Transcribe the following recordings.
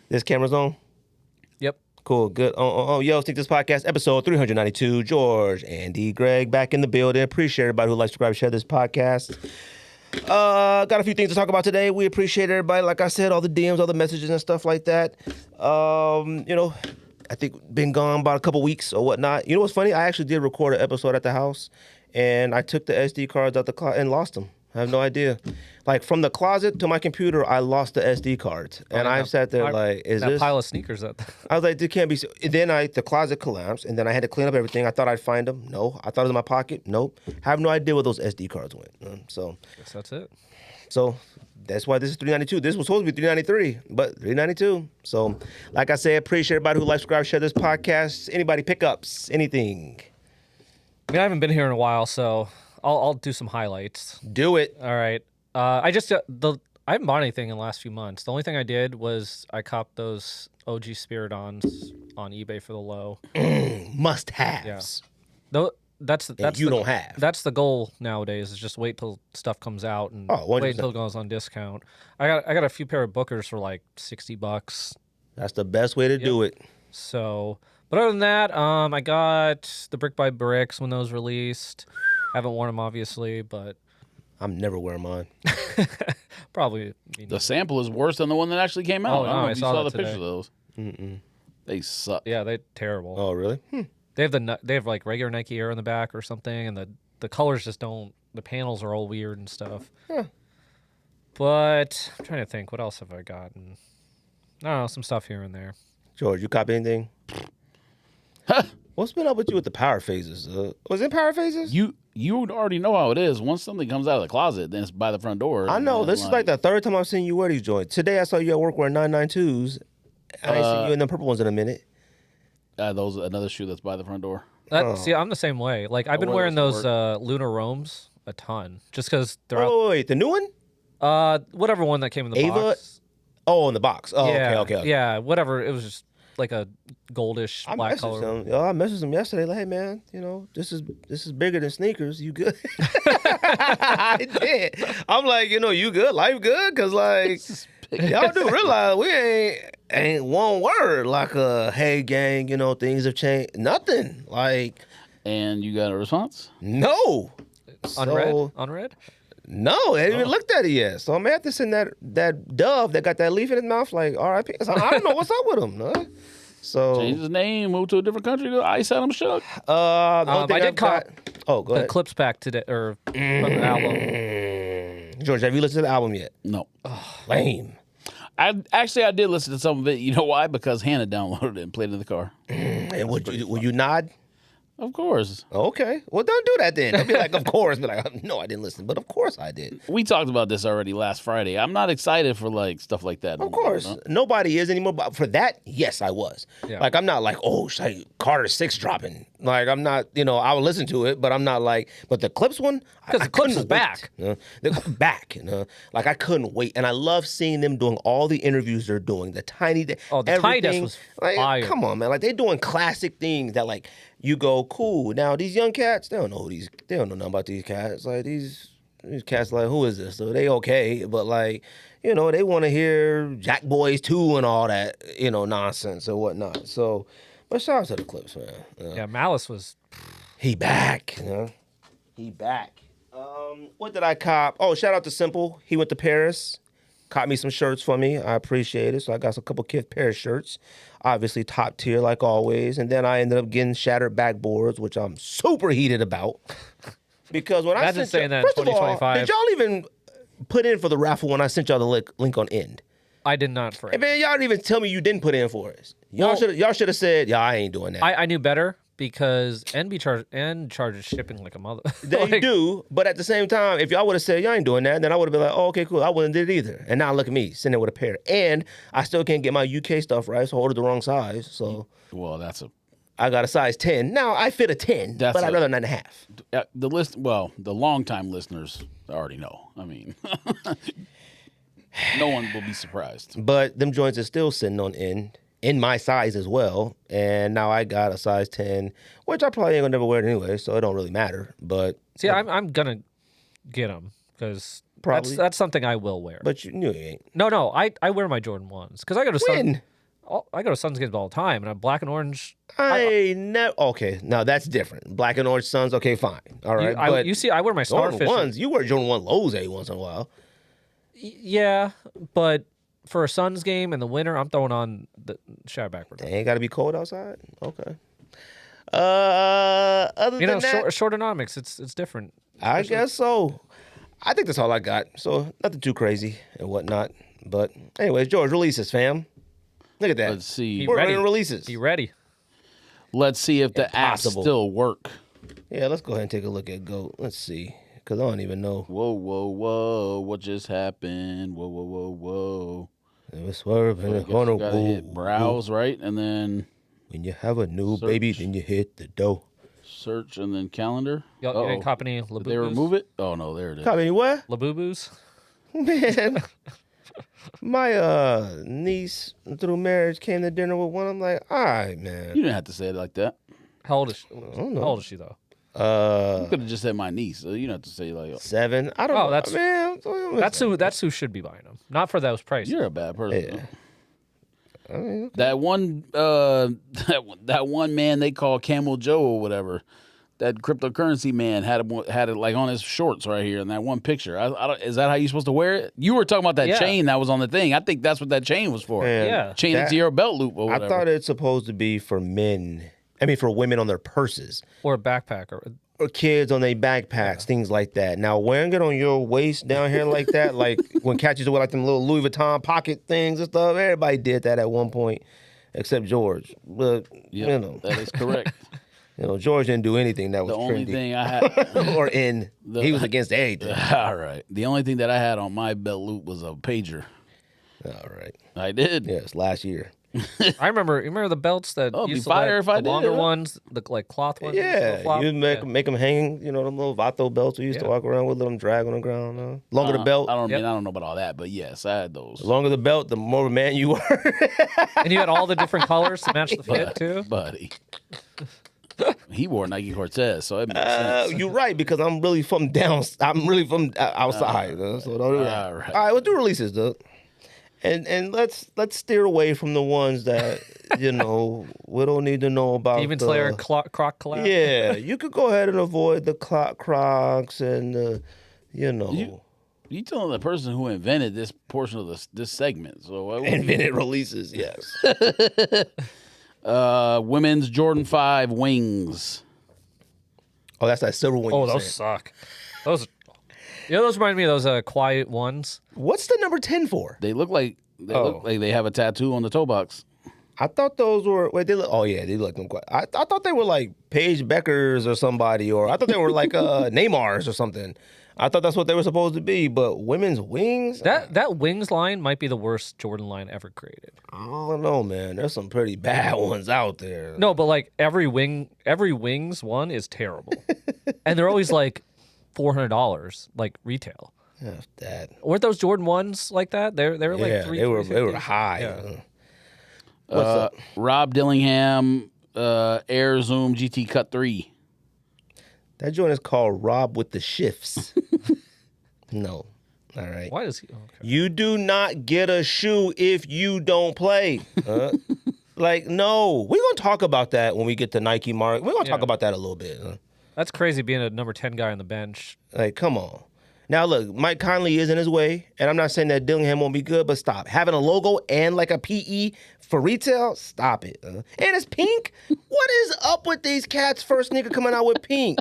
This camera's on? Yep. Cool, good. Yo, Think This Podcast, episode 392. George, Andy, Greg, back in the building. Appreciate everybody who likes, subscribe, share this podcast. Got a few things to talk about today. We appreciate everybody. Like I said, all the DMs, all the messages and stuff like that. I think been gone about a couple weeks or whatnot. You know what's funny? I actually did record an episode at the house, and I took the SD cards out the closet and lost them. I have no idea. Like, from the closet to my computer, I lost the SD cards. And I sat there like, is this... That pile of sneakers up. I was like, this can't be... Then the closet collapsed, and then I had to clean up everything. I thought I'd find them. No. I thought it was in my pocket. Nope. I have no idea where those SD cards went. So... Guess that's it. So... That's why this is 392. This was supposed to be 393, but 392. So, like I said, appreciate everybody who likes, subscribe, share this podcast. Anybody pickups, anything? I mean, I haven't been here in a while, so I'll do some highlights. Do it. All right. I haven't bought anything in the last few months. The only thing I did was I copped those OG Spiridons on eBay for the low. Must-haves. Yeah. That's don't have. That's the goal nowadays. Is just wait till stuff comes out and wait until it goes on discount. I got a few pair of Bookers for like $60. That's the best way to do it. So, but other than that, I got the Brick by Bricks when those released. Haven't worn them obviously, but I'm never wearing mine. Probably. The sample is worse than the one that actually came out. Oh, I don't know I if you saw saw the that today. pictures of those. They suck. Yeah, they're terrible. Oh, really? They have like regular Nike Air in the back or something, and the colors just don't. The panels are all weird and stuff. Huh. But I'm trying to think, what else have I gotten? I don't know, some stuff here and there. George, you copy anything? What's been up with you with the power phases? Was it power phases? You already know how it is. Once something comes out of the closet, then it's by the front door. I know. This is like the third time I've seen you wear these joints. Today I saw you at work wearing 992s. I ain't seen you in the purple ones in a minute. Those another shoe that's by the front door. See, I'm the same way. Like, I've been wearing those Lunar Roams a ton, just because they're out. Wait, the new one? Whatever one that came in the Ava? box. Oh, in the box. Oh, yeah, okay. Yeah, whatever. It was just like a goldish black color. I messaged him yesterday, like, hey man, this is bigger than sneakers. You good? I did. I'm like, you good? Life good? Cause like y'all do realize we ain't one word like hey gang, things have changed. Nothing. Like, and you got a response? No. Unread? No, they haven't even looked at it yet. So I'm gonna have to send that dove that got that leaf in his mouth, like R.I.P. So I don't know what's up with him. No? So change his name, move to a different country. Ice at him, shook. I did cop go the ahead. Clips pack today, or from the album. George, have you listened to the album yet? No. Lame. I did listen to some of it. You know why? Because Hannah downloaded it and played it in the car. And would you nod? Of course. Okay. Well, don't do that then. Don't be like, of course. Be like, no, I didn't listen, but of course I did. We talked about this already last Friday. I'm not excited for like stuff like that. Of course. Nobody is anymore. But for that, yes, I was. Yeah. Like, I'm not like, Carter 6 dropping. Like, I'm not, I will listen to it, but I'm not like, but the Clips one, because the Clips is back. They're back. Like, I couldn't wait. And I love seeing them doing all the interviews they're doing. The Tiny Desk. Oh, the Tiny Desk was fire. Come on, man. Like, they're doing classic things that, like, you go, cool. Now, these young cats, they don't know nothing about these cats. Like, these cats, like, who is this? So they okay, but, like, they want to hear Jack Boys 2 and all that, nonsense or whatnot. So, but shout out to the Clips, man. Yeah, Malice was... He back. He back. What did I cop? Oh, shout out to Simple. He went to Paris. Caught me some shirts for me. I appreciate it. So I got a couple Kith Paris shirts. Obviously top tier like always. And then I ended up getting shattered backboards, which I'm super heated about. Because when I sent saying that in 2025. Did y'all even put in for the raffle when I sent y'all the link on End? I did not, Frank. Hey man, y'all didn't even tell me you didn't put in for us. Y'all should have said, yeah, I ain't doing that. I knew better. Because N charges shipping like a mother. They do, but at the same time, if y'all would have said y'all ain't doing that, then I would have been like, oh, okay, cool. I wouldn't did it either. And now look at me, sitting there with a pair. And I still can't get my UK stuff right, so I ordered the wrong size. So I got a size 10. Now I fit a 10, but I'd rather 9.5. The longtime listeners already know. I mean, no one will be surprised. But them joints are still sitting on End. In my size as well, and now I got a size 10, which I probably ain't gonna never wear it anyway, so it don't really matter. But see, I'm gonna get them because Probably. That's something I will wear. But you ain't. No, I wear my Jordan 1s because I go to When? I go to Suns games all the time, and I'm black and orange. I never. Okay, now that's different. Black and orange Suns. Okay, fine. All right. But You see, I wear my Jordan Starfish. ones. You wear Jordan 1 lows every once in a while. Yeah, but for a Suns game in the winter, I'm throwing on the shout backward. They ain't got to be cold outside. Okay. Other than that, Shortonomics, it's different. I guess so. I think that's all I got. So nothing too crazy and whatnot. But anyways, George, releases, fam. Look at that. Let's see. We're ready. running releases. Be ready. Let's see if the apps Impossible. still work. Yeah, let's go ahead and take a look at GOAT. Let's see. Because I don't even know. Whoa. What just happened? Whoa. It was swerving in the You corner. gotta hit browse, right? And then When you have a new Search. baby, then you hit the dough. search and then calendar. You didn't cop any Did they remove it? Oh, no, there it is. Cop anywhere? Labubu's? Man. My niece through marriage came to dinner with one. I'm like, all right, man. You didn't have to say it like that. How old is she? don't know. How old is she though? You could have just said my niece. So you don't have to say like, 7. I don't Oh, know. that's- Man, That's who should be buying them. Not for those prices. you're a bad person. Yeah. That one, that one man they call Camel Joe or whatever, that cryptocurrency man had it like on his shorts right here in that one picture. I don't, is that how you're supposed to wear it? You were talking about that Yeah. chain that was on the thing. I think that's what that chain was for. Man, Yeah. Chain it to your belt loop or I whatever. thought it's supposed to be for men. I mean, for women on their purses. Or a backpack. Or kids on their backpacks, things like that. Now, wearing it on your waist down here like that, like when cats used to wear like them little Louis Vuitton pocket things and stuff, everybody did that at one point, except George. But, Yep, you know, that is correct. George didn't do anything that was The only trendy. thing I had, or in. He was against everything. all right. The only thing that I had on my belt loop was a pager. All right. I did. Yes, last year. I remember the belts that Oh, it'd be used to fire let if I the longer did, huh? ones, the like cloth ones. Yeah, flop. you make them hang, them little Vato belts we used to walk around with, let them drag on the ground. Longer the belt, I don't know about all that, but yes, I had those. the longer the belt, the more of a man you were. And you had all the different colors to match the fit too. Buddy. He wore Nike Cortez, so it makes sense. You're right, because I'm really from outside. So don't do that. All right. All right, let's do releases, Doug. And let's steer away from the ones that we don't need to know about. Demon Slayer Croc collab. Yeah, you could go ahead and avoid the Crocs and You telling the person who invented this portion of this segment? So invented releases. Yes. Women's Jordan 5 wings. Oh, that's that silver one. Oh, you those said. suck. Those remind me of those quiet ones. What's the number 10 for? They look like they have a tattoo on the toe box. I thought those were they look. Oh yeah, they look them quite. I thought they were like Paige Beckers or somebody, or I thought they were like Neymar's or something. I thought that's what they were supposed to be. But women's wings, That wings line might be the worst Jordan line ever created. I don't know, man. There's some pretty bad ones out there. No, but like every wings one is terrible, and they're always like $400 like retail. Yeah, that. Weren't those Jordan ones like that? They were like Yeah, $350. they were high. Yeah. What's up? Rob Dillingham Air Zoom GT Cut 3. That joint is called Rob with the Shifts. No. All right. Why does he? Okay. You do not get a shoe if you don't play. Like, no. We're going to talk about that when we get to Nike Mark. We're going to talk about that a little bit. That's crazy being a number 10 guy on the bench. Like, come on. Now, look, Mike Conley is in his way, and I'm not saying that Dillingham won't be good, but stop. Having a logo and like a PE for retail, stop it. And it's pink? What is up with these cats' first sneaker coming out with pink?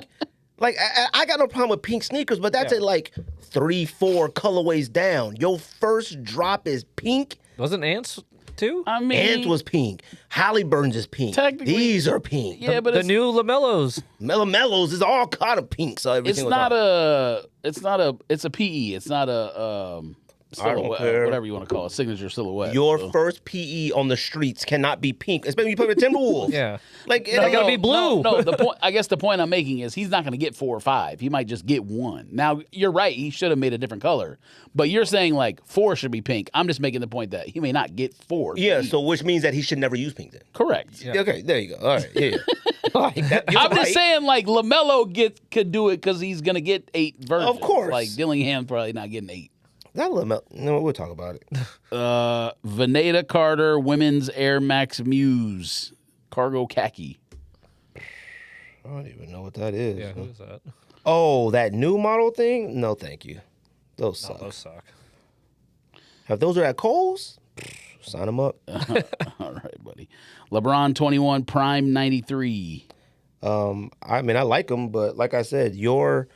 Like, I got no problem with pink sneakers, but that's at like 3-4 colorways down. Your first drop is pink. Wasn't Ants too? I mean, Ants was pink. Halliburton's is pink. Technically- These are pink. yeah, but The it's, new Lamelos. Mellows is all kind of pink. So every it's single not time. it's a PE. It's not a I don't silhouette, care. whatever you want to call it, signature silhouette. Your so. first PE on the streets cannot be pink, especially when you play with Timberwolves. Yeah. Like, it No, ain't- gotta be blue. No, the point. I guess the point I'm making is he's not going to get 4 or 5. He might just get 1. Now you're right. He should have made a different color, but you're saying like 4 should be pink. I'm just making the point that he may not get 4. Yeah, so which means that he should never use pink then. Correct. Yeah. Okay, there you go. All right, yeah. Like, I'm just saying, like, LaMelo could do it because he's going to get 8 versions. Of course. Like, Dillingham's probably not getting 8. That LaMelo. No, we'll talk about it. Veneta Carter, women's Air Max Muse, cargo khaki. I don't even know what that is. Yeah, who is that? Oh, that new model thing? No, thank you. Those suck. Those suck. If those are at Kohl's, sign them up. All right, buddy. LeBron 21, Prime 93. I mean, I like them, but like I said, your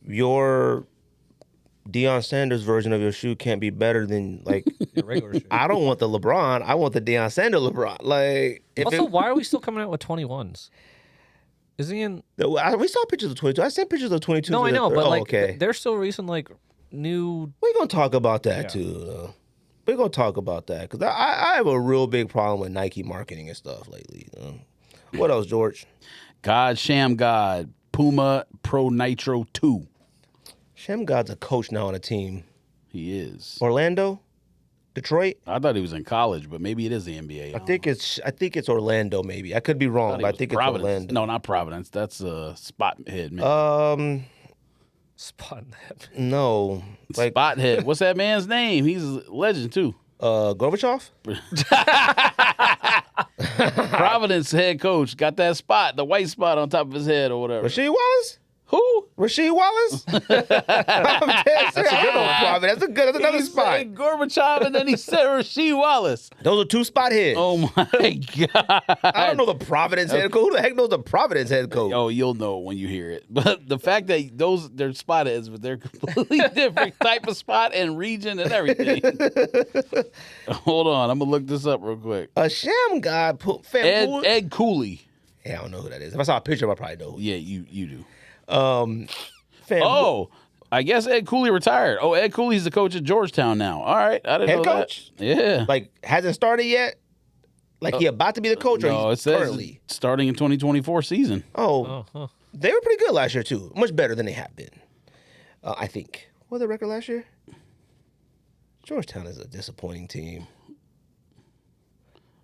Deion Sanders version of your shoe can't be better than like Your regular shoe. I don't want the LeBron. I want the Deion Sanders LeBron. Like, Also, why are we still coming out with 21s? Is he in? we saw pictures of 22. I sent pictures of 22. No, I know, but like okay. they're still releasing like new. We're gonna talk about that too. We're gonna talk about that because I have a real big problem with Nike marketing and stuff lately. What else, George? God, Sham God, Puma Pro Nitro 2. Shem God's a coach now on a team. He is. Orlando, Detroit. I thought he was in college, but maybe it is the NBA. I think it's Orlando. Maybe I could be wrong, but I think Providence. it's Orlando. No, not Providence. That's Spothead, man. Spot in that. No, like Spothead. What's that man's name? He's a legend too. Gorbachev. Providence head coach got that spot, the white spot on top of his head or whatever. Rasheed Wallace. Who? Rasheed Wallace. I'm dead serious. That's a good old Providence. That's another He spot. said Gorbachev and then he said Rasheed Wallace. Those are 2 spot heads. Oh my God. I don't know the Providence head coach. Who the heck knows the Providence head coach? Oh, you'll know when you hear it. But the fact that they're spot heads, but they're completely different type of spot and region and everything. Hold on, I'm gonna look this up real quick. A sham god fam. Ed Cooley. Yeah, I don't know who that is. If I saw a picture, I probably know. Yeah, you do. Fam, Oh, I guess Ed Cooley retired. Oh, Ed Cooley's the coach at Georgetown now. All right, I didn't head know coach? that. Yeah. Like hasn't started yet. Like he about to be the coach, or No, it he's says currently starting in 2024 season. Oh, they were pretty good last year too. Much better than they have been. I think. What was the record last year? Georgetown is a disappointing team.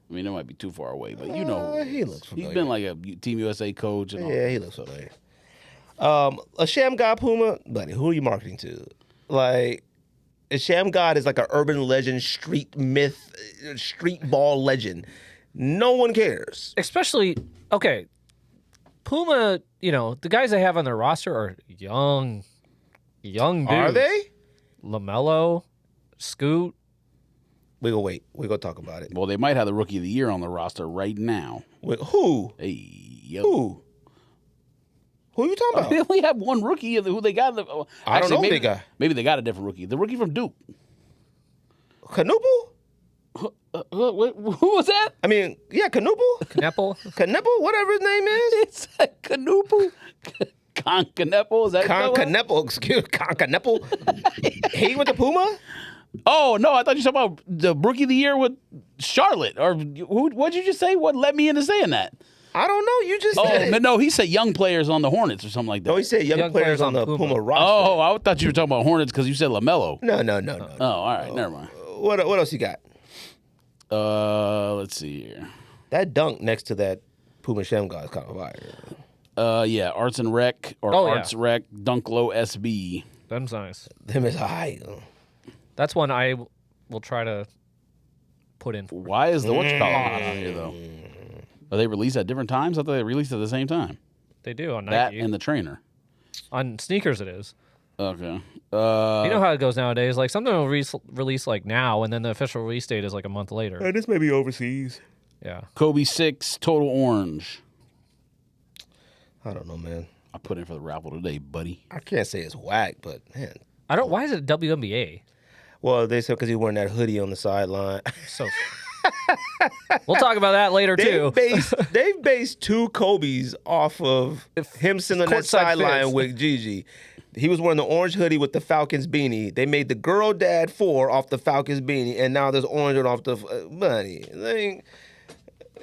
I mean, it might be too far away, but you know, He looks familiar. he's been like a Team USA coach and all. Yeah, he looks familiar. A sham god Puma, buddy, who are you marketing to? Like, a sham god is like an urban legend, street myth, street ball legend. No one cares. Especially, okay, Puma, you know, the guys they have on their roster are young dudes. Are they? LaMelo, Scoot. We go wait. We go talk about it. Well, they might have the Rookie of the Year on the roster right now. Wait, who? Hey, yo. Who? Who are you talking about? They only have one rookie who they got. I don't know who maybe, they got. Maybe they got a different rookie. The rookie from Duke. Canuple? Who was that? I mean, yeah, Canuple? Kneppel. Canuple, whatever his name is. It's a Canuple. Con Canepo? Is that Canepo, excuse me, Canepo. He went to Puma? Oh, no, I thought you were talking about the Rookie of the Year with Charlotte. Or what'd you just say? What led me into saying that? I don't know. You just said it. No, he said young players on the Hornets or something like that. No, he said young players on the Puma roster. Oh, I thought you were talking about Hornets because you said LaMelo. No. Oh, all right, never mind. What else you got? Let's see here. That dunk next to that Puma Shem guy is kind of fire. Yeah, Arts and Rec or Arts Rec Dunk Low SB. Them's nice. Them is high. That's one I will try to put in. Why is the whatchamacallit not on here though? Are they released at different times? I thought they released at the same time. They do on That Nike. and the trainer. On sneakers, it is. Okay. You know how it goes nowadays. Like something will release like now, and then the official release date is like a month later. This may be overseas. Yeah. Kobe 6 Total Orange. I don't know, man. I put in for the raffle today, buddy. I can't say it's whack, but man. I don't. Why is it WNBA? Well, they said because he's wearing that hoodie on the sideline. So. We'll talk about that later too. They've based 2 Kobes off of him sitting on that Courtside sideline fits. with Gigi. He was wearing the orange hoodie with the Falcons beanie. They made the girl dad 4 off the Falcons beanie, and now there's orange one off the money.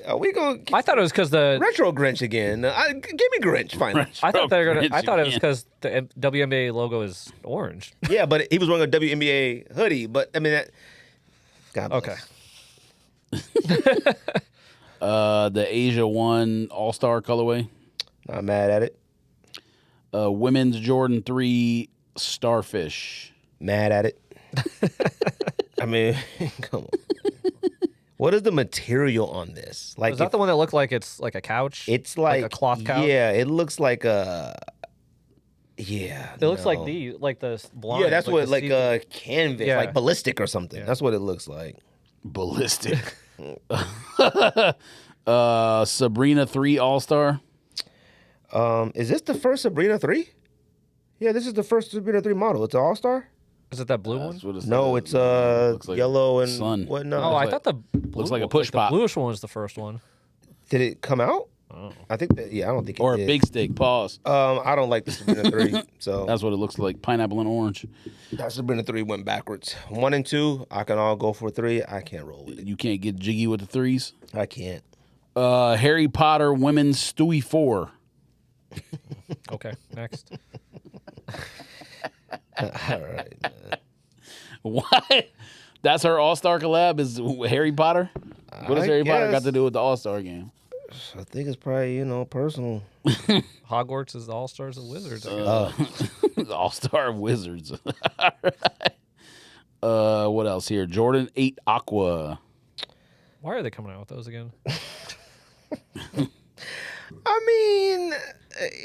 Are we going? I thought it was because the Retro Grinch again. Give me Grinch finally. I thought they were gonna. Grinch I thought it was again. because the WNBA logo is orange. Yeah, but he was wearing a WNBA hoodie. But I mean, that. God bless. Okay. The Asia 1 All-Star colorway. Not mad at it. Women's Jordan 3 Starfish. Mad at it. I mean, come on. What is the material on this? Like, Is that the one that looked like it's like a couch? It's like a cloth couch? Yeah, it looks like a. Yeah, It looks like the blind. Yeah, that's what like see-through. a canvas, Yeah. like ballistic or something. Yeah. That's what it looks like. Ballistic. Sabrina 3 All-Star. Is this the first Sabrina 3? Yeah, this is the first Sabrina 3 model. It's an All-Star? Is it that blue one? That's what it No, says. it's Looks like yellow and sun. what? No, Oh, I like- thought the blue looks like a one- push pop. The bluish one was the first one. did it come out? Oh. I think that. Yeah, I don't think it Or a did. big stick. Pause. I don't like the Sabrina 3, so That's what it looks like. Pineapple and orange. that Sabrina 3 went backwards. 1 and 2, I can all go for 3. I can't roll with it. You can't get jiggy with the threes. I can't. Harry Potter Women's Stewie 4. Okay, next. All right. What? That's her All-Star collab is Harry Potter? What does I Harry Potter got guess. to do with the All-Star game? I think it's probably, personal. Hogwarts is the All Stars and Wizards. All-Star Wizards. All right. What else here? Jordan 8 Aqua. Why are they coming out with those again? I mean,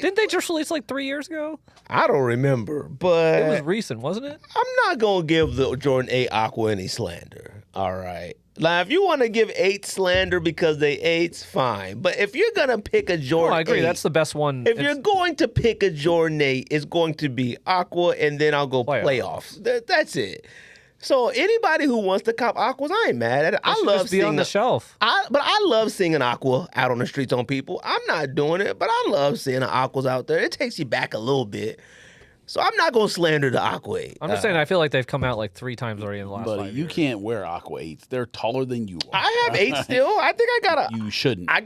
Didn't they just release like 3 years ago? I don't remember, but It was recent, wasn't it? I'm not going to give the Jordan 8 Aqua any slander. All right. Now, if you want to give 8 slander because they 8's, fine. But if you're going to pick a Jordan Oh, I agree. 8, That's the best one. if you're going to pick a Jordan 8, it's going to be Aqua, and then I'll go playoffs. That's it. So anybody who wants to cop Aquas, I ain't mad at it. I should love just be seeing on the shelf. But I love seeing an Aqua out on the streets on people. I'm not doing it, but I love seeing the Aquas out there. It takes you back a little bit. So I'm not going to slander the Aqua 8. I'm just saying, I feel like they've come out like 3 times already in the last Buddy, 5 you years. can't wear Aqua 8s. They're taller than you are. I have 8 still. I think I got a. You shouldn't. I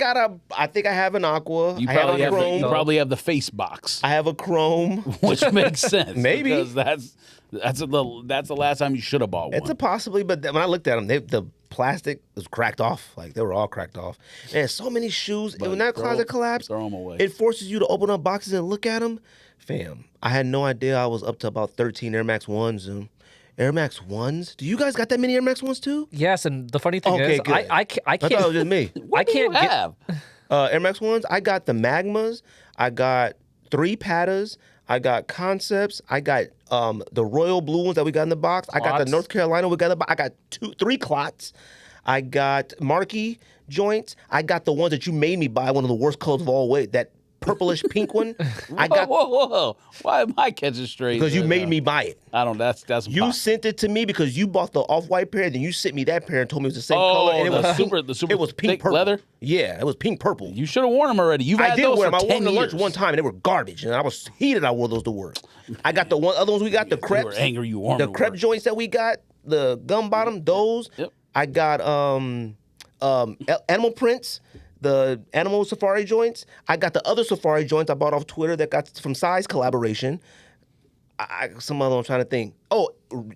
think I have an Aqua. You I have probably a have, Chrome. you probably have the face box, I have a Chrome. which makes sense. Maybe. Because that's the last time you should have bought one. It's a possibly, but when I looked at them, the plastic was cracked off. Like, they were all cracked off. Man, so many shoes. But When that throw- closet collapsed, throw 'em away. it forces you to open up boxes and look at them. Fam, I had no idea I was up to about 13 Air Max 1s. Air Max 1s? Do you guys got that many Air Max 1s too? Yes, and the funny thing Okay, is, good. I I can't. thought it was just me. I can't get. have. Air Max 1s, I got the Magmas. I got 3 Patas. I got Concepts. I got the Royal Blue ones that we got in the box. I got the Clots. North Carolina we got in the box. I got 3 Clots. I got Marquee joints. I got the ones that you made me buy, one of the worst colors of all way, that purplish pink one. I got Whoa. Why am I catching straight? because you made me buy it. I don't. That's You sent it to me because you bought the off-white pair, then you sent me that pair and told me it was the same color. And it the was super, pink, the super it was pink thick purple. leather. Yeah, it was pink purple. You should have worn them already. You've I had did those wear them. for I wore 10 them to lunch years. one time and they were garbage. And I was heated. I wore those to work. I got the other ones we got, the crepes. You were angry. You wore The them to crepe work. joints that we got, the gum bottom, those. Yep. I got animal prints, the animal safari joints. I got the other safari joints I bought off Twitter that got from Size collaboration. Some other one I'm trying to think. Oh,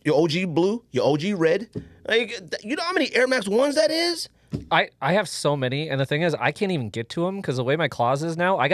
your OG blue, your OG red. Like, you know how many Air Max 1s that is? I have so many, and the thing is, I can't even get to them because the way my closet is now, I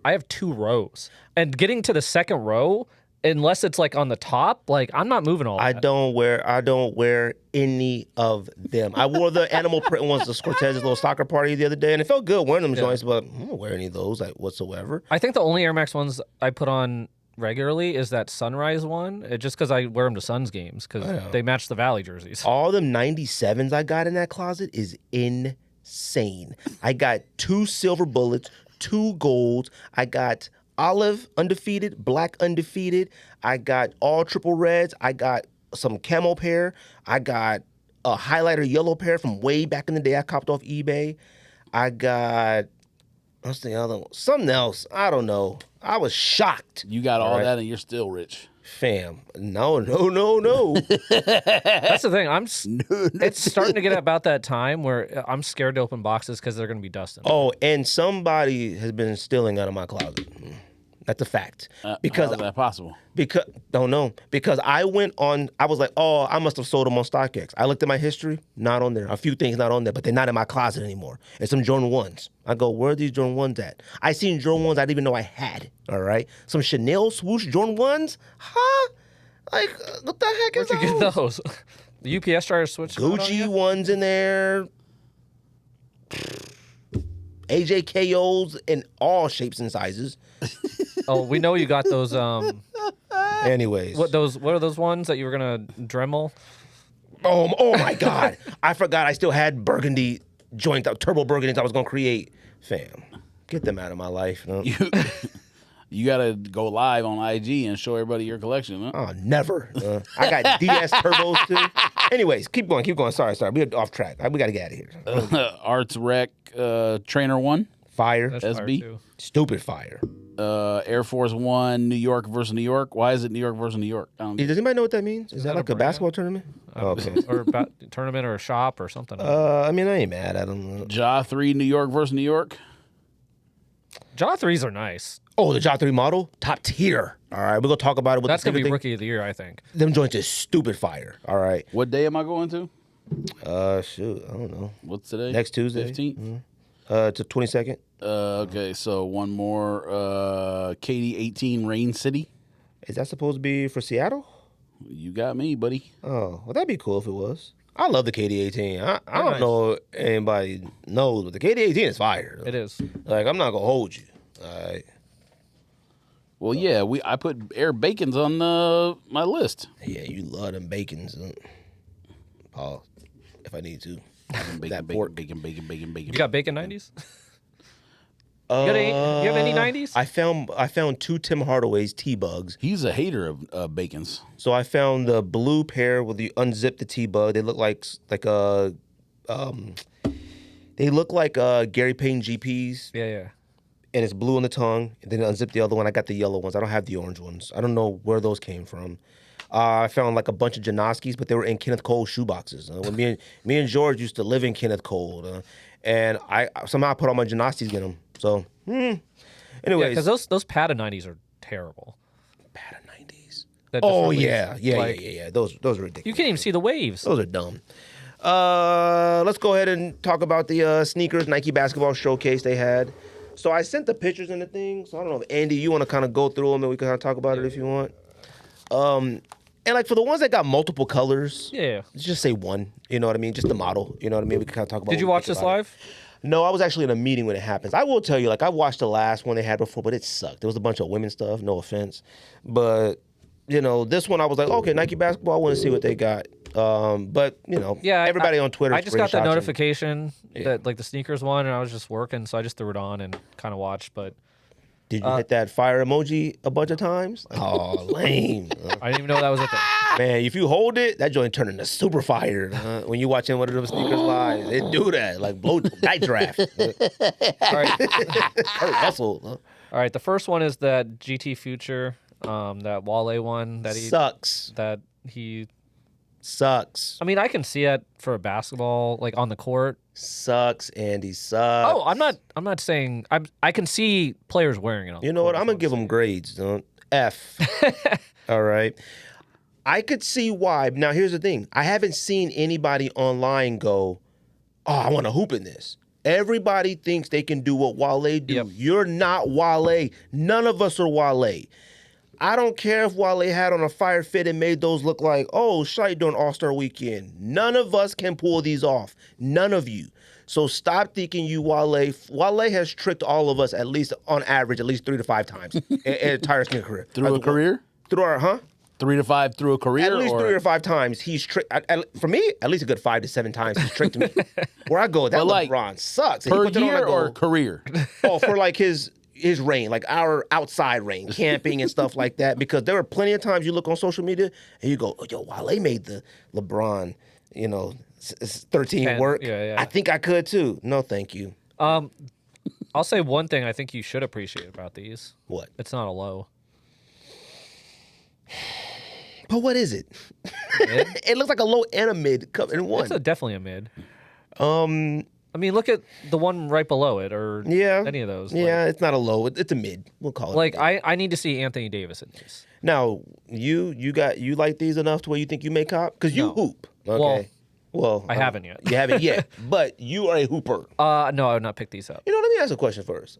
have 2 rows, and getting to the second row, unless it's like on the top, like I'm not moving all. I that. don't wear any of them. I wore the animal print ones to Cortez's little soccer party the other day, and it felt good wearing them joints, but I don't wear any of those like whatsoever. I think the only Air Max ones I put on regularly is that Sunrise one, just because I wear them to Suns games because they match the Valley jerseys. All them 97s I got in that closet is insane. I got 2 silver bullets, 2 golds. I got olive undefeated, black undefeated. I got all triple reds. I got some camo pair. I got a highlighter yellow pair from way back in the day I copped off eBay. I got, what's the other one? Something else. I don't know. I was shocked. You got all right. that, and you're still rich. Fam, no. That's the thing. It's starting to get about that time where I'm scared to open boxes because they're going to be dusting. Oh, and somebody has been stealing out of my closet. That's a fact. Because how's that possible? Because don't know. Because I was like, oh, I must have sold them on StockX. I looked at my history, not on there. A few things not on there, but they're not in my closet anymore. It's some Jordan 1s. I go, where are these Jordan 1s at? I seen Jordan 1s I didn't even know I had. All right, some Chanel swoosh Jordan 1s, huh? Like, what the heck is Where'd you get those? The UPS driver switched. Gucci ones in there. AJKOs in all shapes and sizes. Oh, we know you got those. Anyways, What are those ones that you were gonna Dremel? Oh my God! I forgot I still had burgundy joint, turbo burgundies I was gonna create. Fam, get them out of my life. No? You gotta go live on IG and show everybody your collection, huh? Oh, never. I got DS turbos too. Anyways, keep going. Sorry. We're off track. We gotta get out of here. Arts Rec Trainer 1. Fire. That's fire, SB. too. Stupid fire. Air Force One, New York versus New York. Why is it New York versus New York? I don't Does anybody know what that means? Is that like a brand? basketball tournament? Okay. Or tournament or a shop or something. I mean, I ain't mad at them. Ja 3, New York versus New York. Jaw 3s are nice. Oh, the Ja 3 model? Top tier. All right, we're going to talk about it. With That's the gonna be thing. rookie of the year, I think. Them joints is stupid fire. All right. What day am I going to? Shoot, I don't know. What's today? Next Tuesday. 15th? To 22nd. Okay, so one more. KD 18, Rain City. Is that supposed to be for Seattle? You got me, buddy. Oh, well, that'd be cool if it was. I love the KD18. I don't nice. know if anybody knows, but the KD18 is fire. It is. Like, I'm not going to hold you. All right. Well, yeah, I put Air Bacons on my list. Yeah, you love them bacons. Paul, if I need to. Bacon, pork. bacon. You got bacon 90s? You have any 90s? I found two Tim Hardaway's T-Bugs. He's a hater of bacons. So I found the blue pair where you unzip the T-Bug. They look like a Gary Payton GPs. Yeah. And it's blue on the tongue. And then unzip the other one. I got the yellow ones. I don't have the orange ones. I don't know where those came from. I found like a bunch of Janoskis, but they were in Kenneth Cole shoe boxes. When me and George used to live in Kenneth Cole, and I somehow put all my Janoskis in them. So, anyways, because those Pata 90s are terrible. Pata 90s. That just Oh released, yeah. Those are ridiculous. You can't even see the waves. Those are dumb. Let's go ahead and talk about the sneakers Nike basketball showcase they had. So I sent the pictures and the thing. So I don't know if Andy, you want to kind of go through them and we can kind of talk about it if you want. And like for the ones that got multiple colors, Yeah. just say one. You know what I mean? Just the model. You know what I mean? We can kind of talk about. Did you what we watch think this about it. live? No, I was actually in a meeting when it happens. I will tell you, like I watched the last one they had before, but it sucked. There was a bunch of women stuff. No offense, but this one I was like, okay, Nike basketball. I want to see what they got. But Yeah, everybody on Twitter. I just got that screenshots notification that like the sneakers one, and I was just working, so I just threw it on and kind of watched. But Did you hit that fire emoji a bunch of times? Oh, lame. I didn't even know that was a thing. Man, if you hold it, that joint turn into super fire. When you watching one of them sneakers live, they do that. Like blow night draft. All right. Kurt Russell. All right, the first one is that GT Future, that Wale one that he Sucks. I mean, I can see it for a basketball, like on the court. Sucks, Andy. Sucks. Oh, I'm not saying I can see players wearing it. On You know what? I'm gonna give them grades. F. All right. I could see why. Now here's the thing. I haven't seen anybody online go, "Oh, I want to hoop in this." Everybody thinks they can do what Wale do. Yep. You're not Wale. None of us are Wale. I don't care if Wale had on a fire fit and made those look like, oh, shite during All-Star Weekend. None of us can pull these off. None of you. So stop thinking you Wale. Wale has tricked all of us at least, on average, at least 3 to 5 times in an entire skin career. Through a career? Through our, 3 to 5 through a career? At least 3 or 5 times he's tricked. For me, at least a good 5 to 7 times he's tricked me. Where I go, that LeBron sucks. And Per he puts it on, year I go, or career? Oh, for like his reign, like our outside reign, camping and stuff like that. Because there were plenty of times you look on social media and you go, oh, yo, Wale made the LeBron, 13 work. Yeah. I think I could too. No, thank you. I'll say one thing I think you should appreciate about these. What? It's not a low. But what is it? It looks like a low and a mid in one. It's definitely a mid. I mean, look at the one right below it, or any of those. Yeah, it's not a low. It's a mid. We'll call it. Like I need to see Anthony Davis in these. Now, you like these enough to where you think you may cop? Because you hoop. Okay. Well, I haven't yet. You haven't yet, but you are a hooper. No, I would not pick these up. You know, let me ask a question first.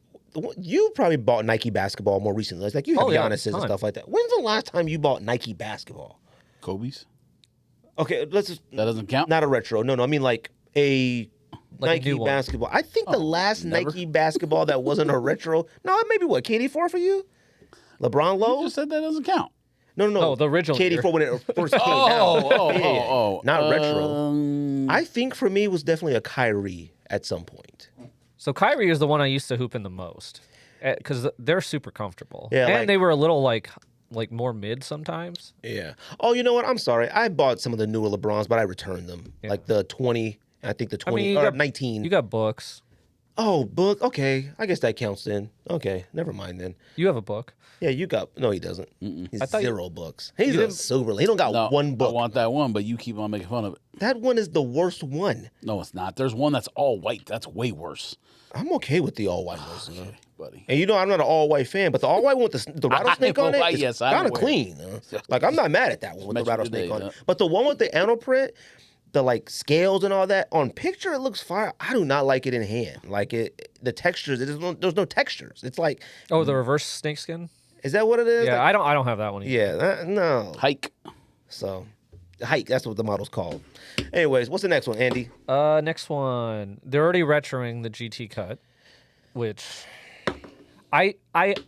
You probably bought Nike basketball more recently. It's like you have Giannis's and stuff like that. When's the last time you bought Nike basketball? Kobe's. Okay, let's just. That doesn't count? Not a retro. No, I mean like a Nike basketball. I think the last Nike basketball that wasn't a retro. No, maybe what? KD4 for you? LeBron Lowe? You just said that doesn't count. No. Oh, the original KD4 when it first came out. Not Uh, retro. I think for me it was definitely a Kyrie at some point. So Kyrie is the one I used to hoop in the most because they're super comfortable. Yeah, and like- they were a little like more mid sometimes. Yeah. Oh, you know what? I'm sorry. I bought some of the newer LeBrons, but I returned them. Yeah. Like the 20, I think the 20 you or got- 19. You got books. Oh, book. Okay. I guess that counts then. Okay. Never mind then. You have a book. Yeah, you got. No, he doesn't. He's thought you- 0 books. He's a super. He don't got No, one book. I want that one, but you keep on making fun of it. That one is the worst one. No, it's not. There's one that's all white. That's way worse. I'm okay with the all white ones. Okay, buddy. And you know I'm not an all white fan, but the all white one with the rattlesnake on it is Yes, I'm kind of aware. clean. Like I'm not mad at that one with the Met you rattlesnake today, on huh? it. But the one with the animal print, the like scales and all that on picture, it looks fire. I do not like it in hand. Like the textures. There's no textures. It's like, Oh, the reverse snakeskin. is that what it is? Yeah, Like, I don't have that one either. yeah, no. Hike. So, hike. That's what the model's called. Anyways, what's the next one, Andy? Next one. They're already retroing the GT cut, which I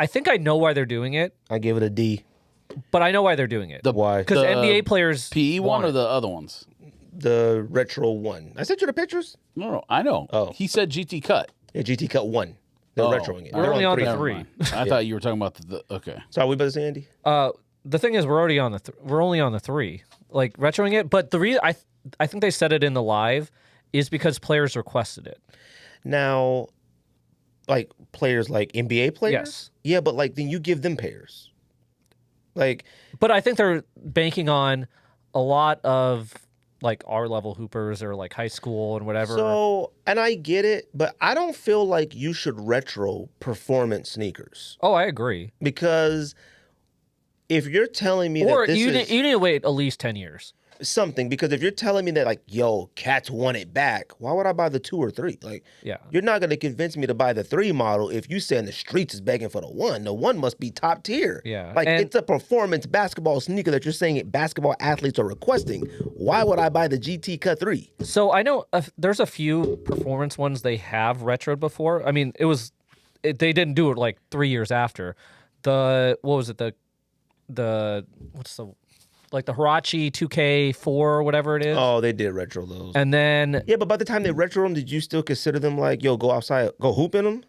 think I know why they're doing it, I give it a D. but I know why they're doing it. Why? Because the NBA players PE one want or it. the other ones? The retro one. I sent you the pictures. No, I know. Oh. He said GT cut. Yeah, GT Cut 1. They're retroing it. We're They're only on the Never three. mind. I thought you were talking about the okay. Sorry, we about to say, Andy? The thing is, we're already on we're only on the 3, like retroing it. But the reason I think they said it in the live is because players requested it. Now, like players like NBA players? Yes. Yeah, but like then you give them pairs. Like, But I think they're banking on a lot of like our level hoopers or like high school and whatever. so, and I get it, but I don't feel like you should retro performance sneakers Oh, I agree. because if you're telling me Or that this you is need to wait at least 10 years. something, because if you're telling me that like, yo, Cats want it back, why would I buy the 2 or 3? Like, Yeah. you're not going to convince me to buy the 3 model if you say in the streets is begging for the 1. The 1 must be top tier. Yeah, Like, and- it's a performance basketball sneaker that you're saying basketball athletes are requesting. Why would I buy the GT Cut 3? So I know there's a few performance ones they have retroed before. I mean, they didn't do it like 3 years after. What was it? What's the like the Hirachi 2K4 or whatever it is. Oh, they did retro those. And then Yeah, but by the time they retro them, did you still consider them like, yo, go outside, go hoop in them?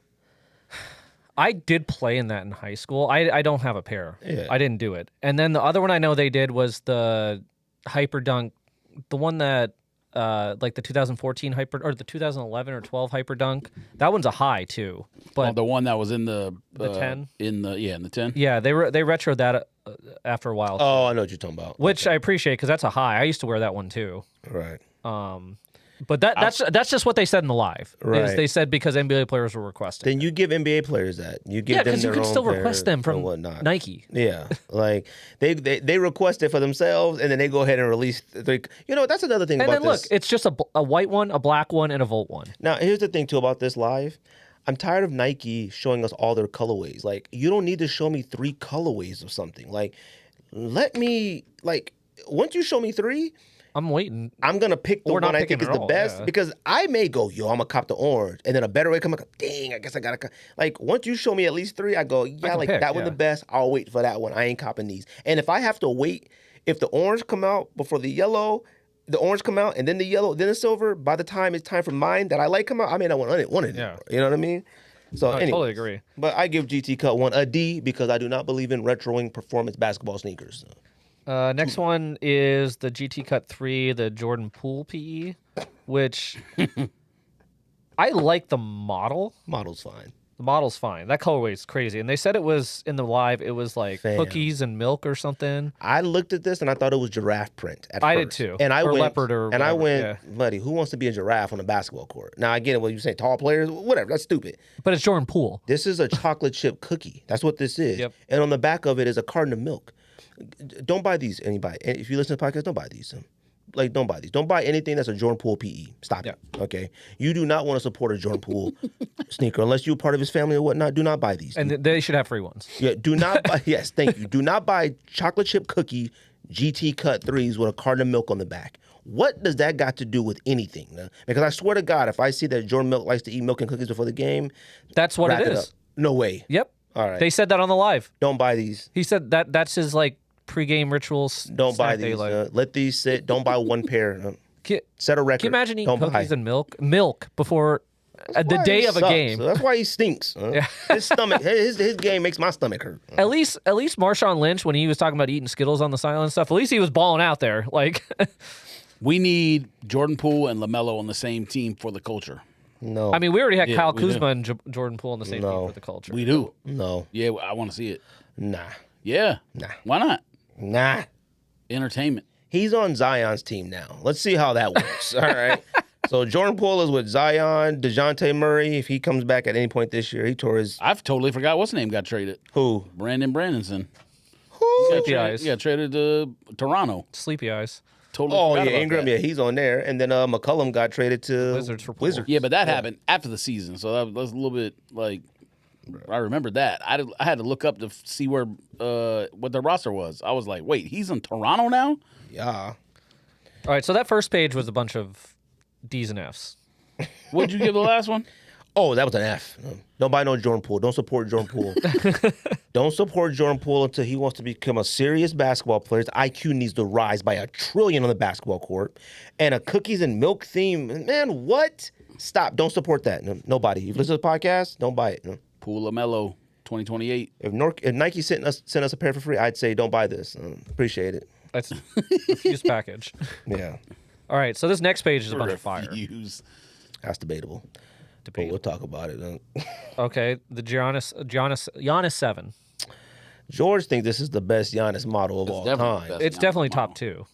I did play in that in high school. I don't have a pair. Yeah. I didn't do it. And then the other one I know they did was the Hyper Dunk, the one that like the 2014 Hyper or the 2011 or 12 Hyper Dunk. That one's a high too. But the one that was in the 10? in the 10. yeah, they retroed that after a while. Oh, I know what you're talking about. Which I appreciate because that's a high. I used to wear that one too. Right. But that's just what they said in the live. Is Right. they said because NBA players were requesting. Then you give NBA players that. You give Yeah, them because you their can own still pair request them and from whatnot. Nike. Yeah, like they request it for themselves, and then they go ahead and release. You know, that's another thing And about then look, this. it's just a white one, a black one, and a Volt one. Now, here's the thing too about this live. I'm tired of Nike showing us all their colorways. Like, you don't need to show me 3 colorways of something. Like, let me once you show me 3. I'm waiting. I'm gonna pick the Or not one I think picking is at the all, best yeah. because I may go, yo, I'm gonna cop the orange, and then a better way come like, dang, I guess I gotta like. Once you show me at least 3, I go, yeah, can like pick, that one yeah. the best. I'll wait for that one. I ain't copping these. And if I have to wait, if the orange come out before the yellow, the orange come out, and then the yellow, then the silver. By the time it's time for mine that I like come out, I may not want it. Yeah. You know what I mean? So I anyway, totally agree. But I give GT Cut 1 a D because I do not believe in retroing performance basketball sneakers. Next one is the GT Cut 3, the Jordan Poole PE, which I like the model. Model's fine. The model's fine. That colorway is crazy. And they said it was in the live. It was like Fam. cookies and milk or something. I looked at this and I thought it was giraffe print at I first. did too. And I Or went, leopard or and I whatever, went, buddy, who wants to be a giraffe on a basketball court? Now I get it. What you saying, tall players, whatever. That's stupid. But it's Jordan Poole. This is a chocolate chip cookie. That's what this is. Yep. And on the back of it is a carton of milk. Don't buy these, anybody. And if you listen to the podcast, don't buy these. Like, don't buy these. Don't buy anything that's a Jordan Poole PE. Stop it. Okay? You do not want to support a Jordan Poole sneaker unless you're part of his family or whatnot. Do not buy these. And they should have free ones. Yeah, do not buy, yes, thank you. Do not buy chocolate chip cookie GT cut threes with a carton of milk on the back. What does that got to do with anything? Because I swear to God, if I see that Jordan Milk likes to eat milk and cookies before the game, That's what wrap it it is. up. No way. Yep. All right. They said that on the live. Don't buy these. He said that's his like pregame rituals. Don't buy these. Let these sit. Don't buy one pair. Set a record. Can you imagine eating Don't cookies buy. and milk before the Why day he of a sucks. game? That's why he stinks. Yeah. His stomach, his game makes my stomach hurt. At least Marshawn Lynch, when he was talking about eating Skittles on the sideline and stuff, at least he was balling out there. Like, We need Jordan Poole and LaMelo on the same team for the culture. No. I mean, we already had Yeah, Kyle we do. Kuzma and Jordan Poole on the same No. team for the culture. We do. no. Yeah, I want to see it. Nah. Yeah. Nah. Why not? Nah. Entertainment. He's on Zion's team now. Let's see how that works. All right. So Jordan Poole is with Zion, DeJounte Murray. If he comes back at any point this year, he tore his I've totally forgot what's his name got traded. who? Brandon Brandonson. Who? Sleepy eyes. Yeah, traded to Toronto. Sleepy eyes. Totally Oh forgot yeah, about Ingram. that. Yeah, he's on there. And then McCollum got traded to Wizards for Poole. Wizards. Yeah, but that happened after the season, so that was a little bit like I remembered that. I had to look up to see where what the roster was. I was like, wait, he's in Toronto now? Yeah. All right, so that first page was a bunch of D's and F's. What'd you give the last one? Oh, that was an F. Don't buy no Jordan Poole. Don't support Jordan Poole. Don't support Jordan Poole until he wants to become a serious basketball player. His IQ needs to rise by 1 trillion on the basketball court. And a cookies and milk theme, man, what? Stop. Don't support that. No, nobody. If you listen to the podcast, don't buy it. No. Poole LaMelo, 2028. If Nike sent us a pair for free, I'd say don't buy this. Appreciate it. That's refuse package. Yeah, All right, so this next page is a bunch of fire. Refuse. that's debatable. But we'll talk about it. Okay, the Giannis 7. George thinks this is the best Giannis model of all definitely the time. best. It's Giannis definitely model. top 2.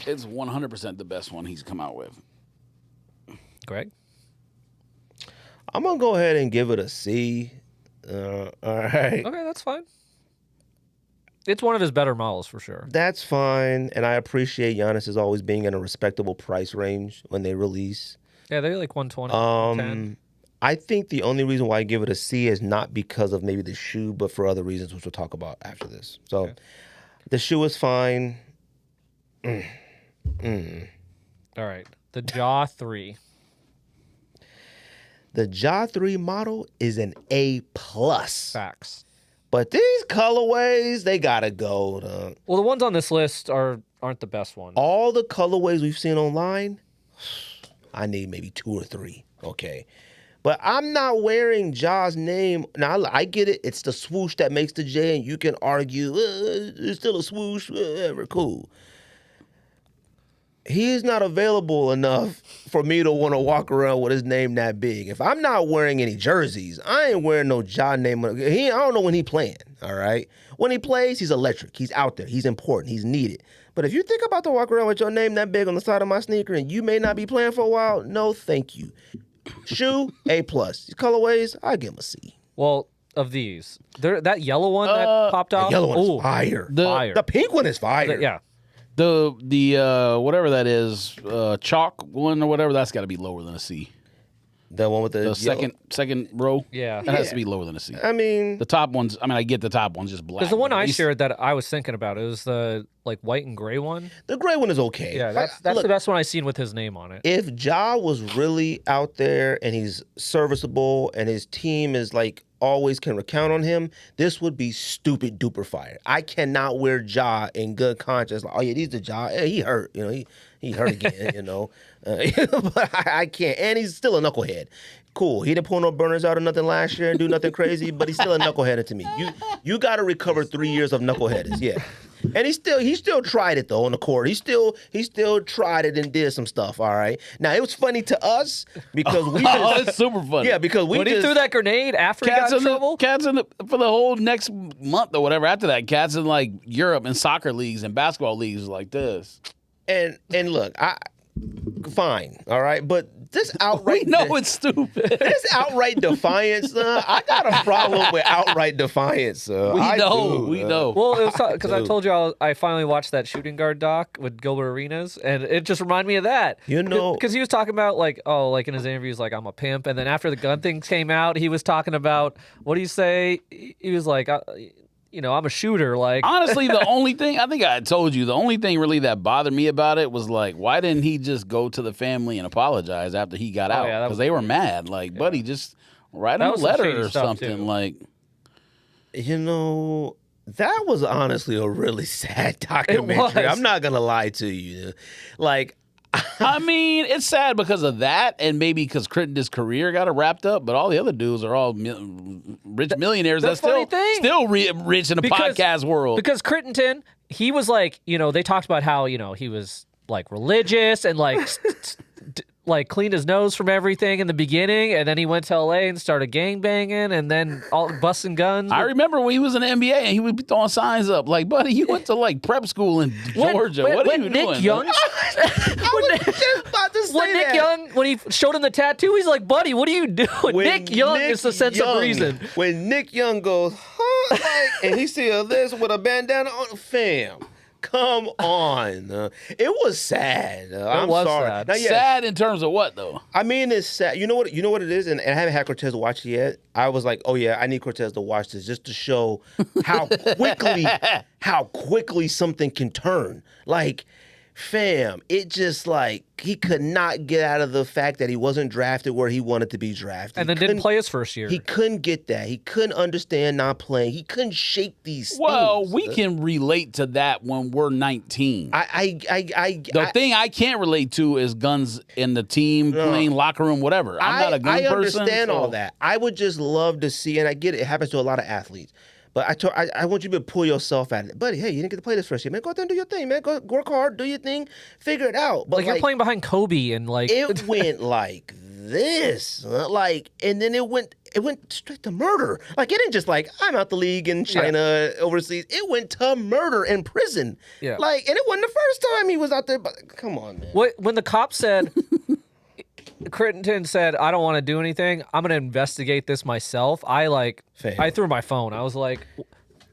It's 100% the best one he's come out with. Greg? I'm gonna go ahead and give it a C. All right. Okay, that's fine. It's one of his better models for sure. That's fine, and I appreciate Giannis as always being in a respectable price range when they release. Yeah, they're like 120. 10. I think the only reason why I give it a C is not because of maybe the shoe, but for other reasons, which we'll talk about after this. So, the shoe is fine. All right, the Jaw 3. The Ja 3 model is an A+. Facts. But these colorways, they gotta go. Well, the ones on this list aren't the best ones. All the colorways we've seen online, I need maybe 2 or 3. Okay. But I'm not wearing Ja's name. Now, I get it. It's the swoosh that makes the J, and you can argue, it's still a swoosh, whatever, cool. He is not available enough for me to want to walk around with his name that big. If I'm not wearing any jerseys, I ain't wearing no Ja name. I don't know when he playing, all right? When he plays, he's electric. He's out there. He's important. He's needed. But if you think about to walk around with your name that big on the side of my sneaker and you may not be playing for a while, no thank you. Shoe, A+. These colorways, I give him a C. Well, of these, that yellow one that popped The off. yellow one ooh, is fire. fire. The pink one is fire. Yeah. The whatever that is, chalk one or whatever, that's got to be lower than a C. The one with the The second row, Yeah. that has to be lower than a C. I mean, The top ones, I mean, I get the top one's just black. Because the one but at I least- shared that I was thinking about, it was the like white and gray one. the gray one is okay. Yeah, that's Look, the best one I seen with his name on it. if Ja was really out there and he's serviceable and his team is like always can count on him, this would be stupid duper fire. I cannot wear Ja in good conscience. Like, oh yeah, these the Ja. He hurt. You know, he hurt again. You know, but I can't. And he's still a knucklehead. Cool. He didn't pull no burners out or nothing last year and do nothing crazy, but he's still a knuckleheader to me. You got to recover 3 years of knuckleheaders. Yeah. And he still tried it though on the court. He still tried it and did some stuff. All right. Now it was funny to us because we just, it's super funny. yeah, because we When just he threw that grenade after he got in trouble. For the whole next month or whatever after that, cats in like Europe and soccer leagues and basketball leagues like this. and look, fine, all right, but this outright We know it's stupid. this outright defiance, I got a problem with outright defiance. We know. Well, it was because I told you I finally watched that shooting guard doc with Gilbert Arenas, and it just reminded me of that. You know, because he was talking about like in his interviews, like I'm a pimp, and then after the gun thing came out, he was talking about what do you say? He was like, I'm a shooter. Like Honestly, the only thing I think I told you, the only thing really that bothered me about it was like, why didn't he just go to the family and apologize after he got out? Yeah, Because they were mad. Like, buddy, just write him a was some letter shady or stuff, something. too. Like, that was honestly a really sad documentary. was. I'm not gonna lie to you. Like, I mean, it's sad because of that, and maybe because Crittenden's career got wrapped up. But all the other dudes are all rich millionaires. the That's funny thing. still rich in the podcast world. Because Crittenden, he was like, they talked about how he was like religious and like like cleaned his nose from everything in the beginning, and then he went to LA and started gang banging, and then all busting guns. I remember when he was in the NBA and he would be throwing signs up like, "Buddy, you went to like prep school in Georgia. What are you Nick doing?" Young, I was just about to say when Nick that. Young, when he showed him the tattoo, he's like, "Buddy, what are you doing?" When Nick Young is the sense of Young- reason. When Nick Young goes, huh? Like, and he see this with a bandana on, fam. Come on. It was sad. I'm was sorry. sad. Now, yeah, Sad in terms of what though? I mean, it's sad. You know what it is? And I haven't had Cortez to watch it yet. I was like, oh yeah, I need Cortez to watch this just to show how quickly something can turn. Like, fam, it just like he could not get out of the fact that he wasn't drafted where he wanted to be drafted. And then He didn't couldn't- play his first year. He couldn't get that. He couldn't understand not playing. He couldn't shake these Well, things. we can relate to that when we're 19. The I thing I can't relate to is guns in the team, playing locker room, whatever. I'm not a gun person. understand so- all that. I would just love to see, and I get it. It happens to a lot of athletes. But I want you to pull yourself out of it. Buddy, hey, you didn't get to play this first year. Man, go out there and do your thing, man. Go work hard, do your thing, figure it out. But like you're playing behind Kobe and like it went like this. And then it went straight to murder. Like, it didn't just like, I'm out the league in China, overseas. It went to murder and prison. Yeah. Like, and it wasn't the first time he was out there. But come on, man. when the cop said, Crittenden said, I don't want to do anything. I'm going to investigate this myself. I threw my phone. I was like,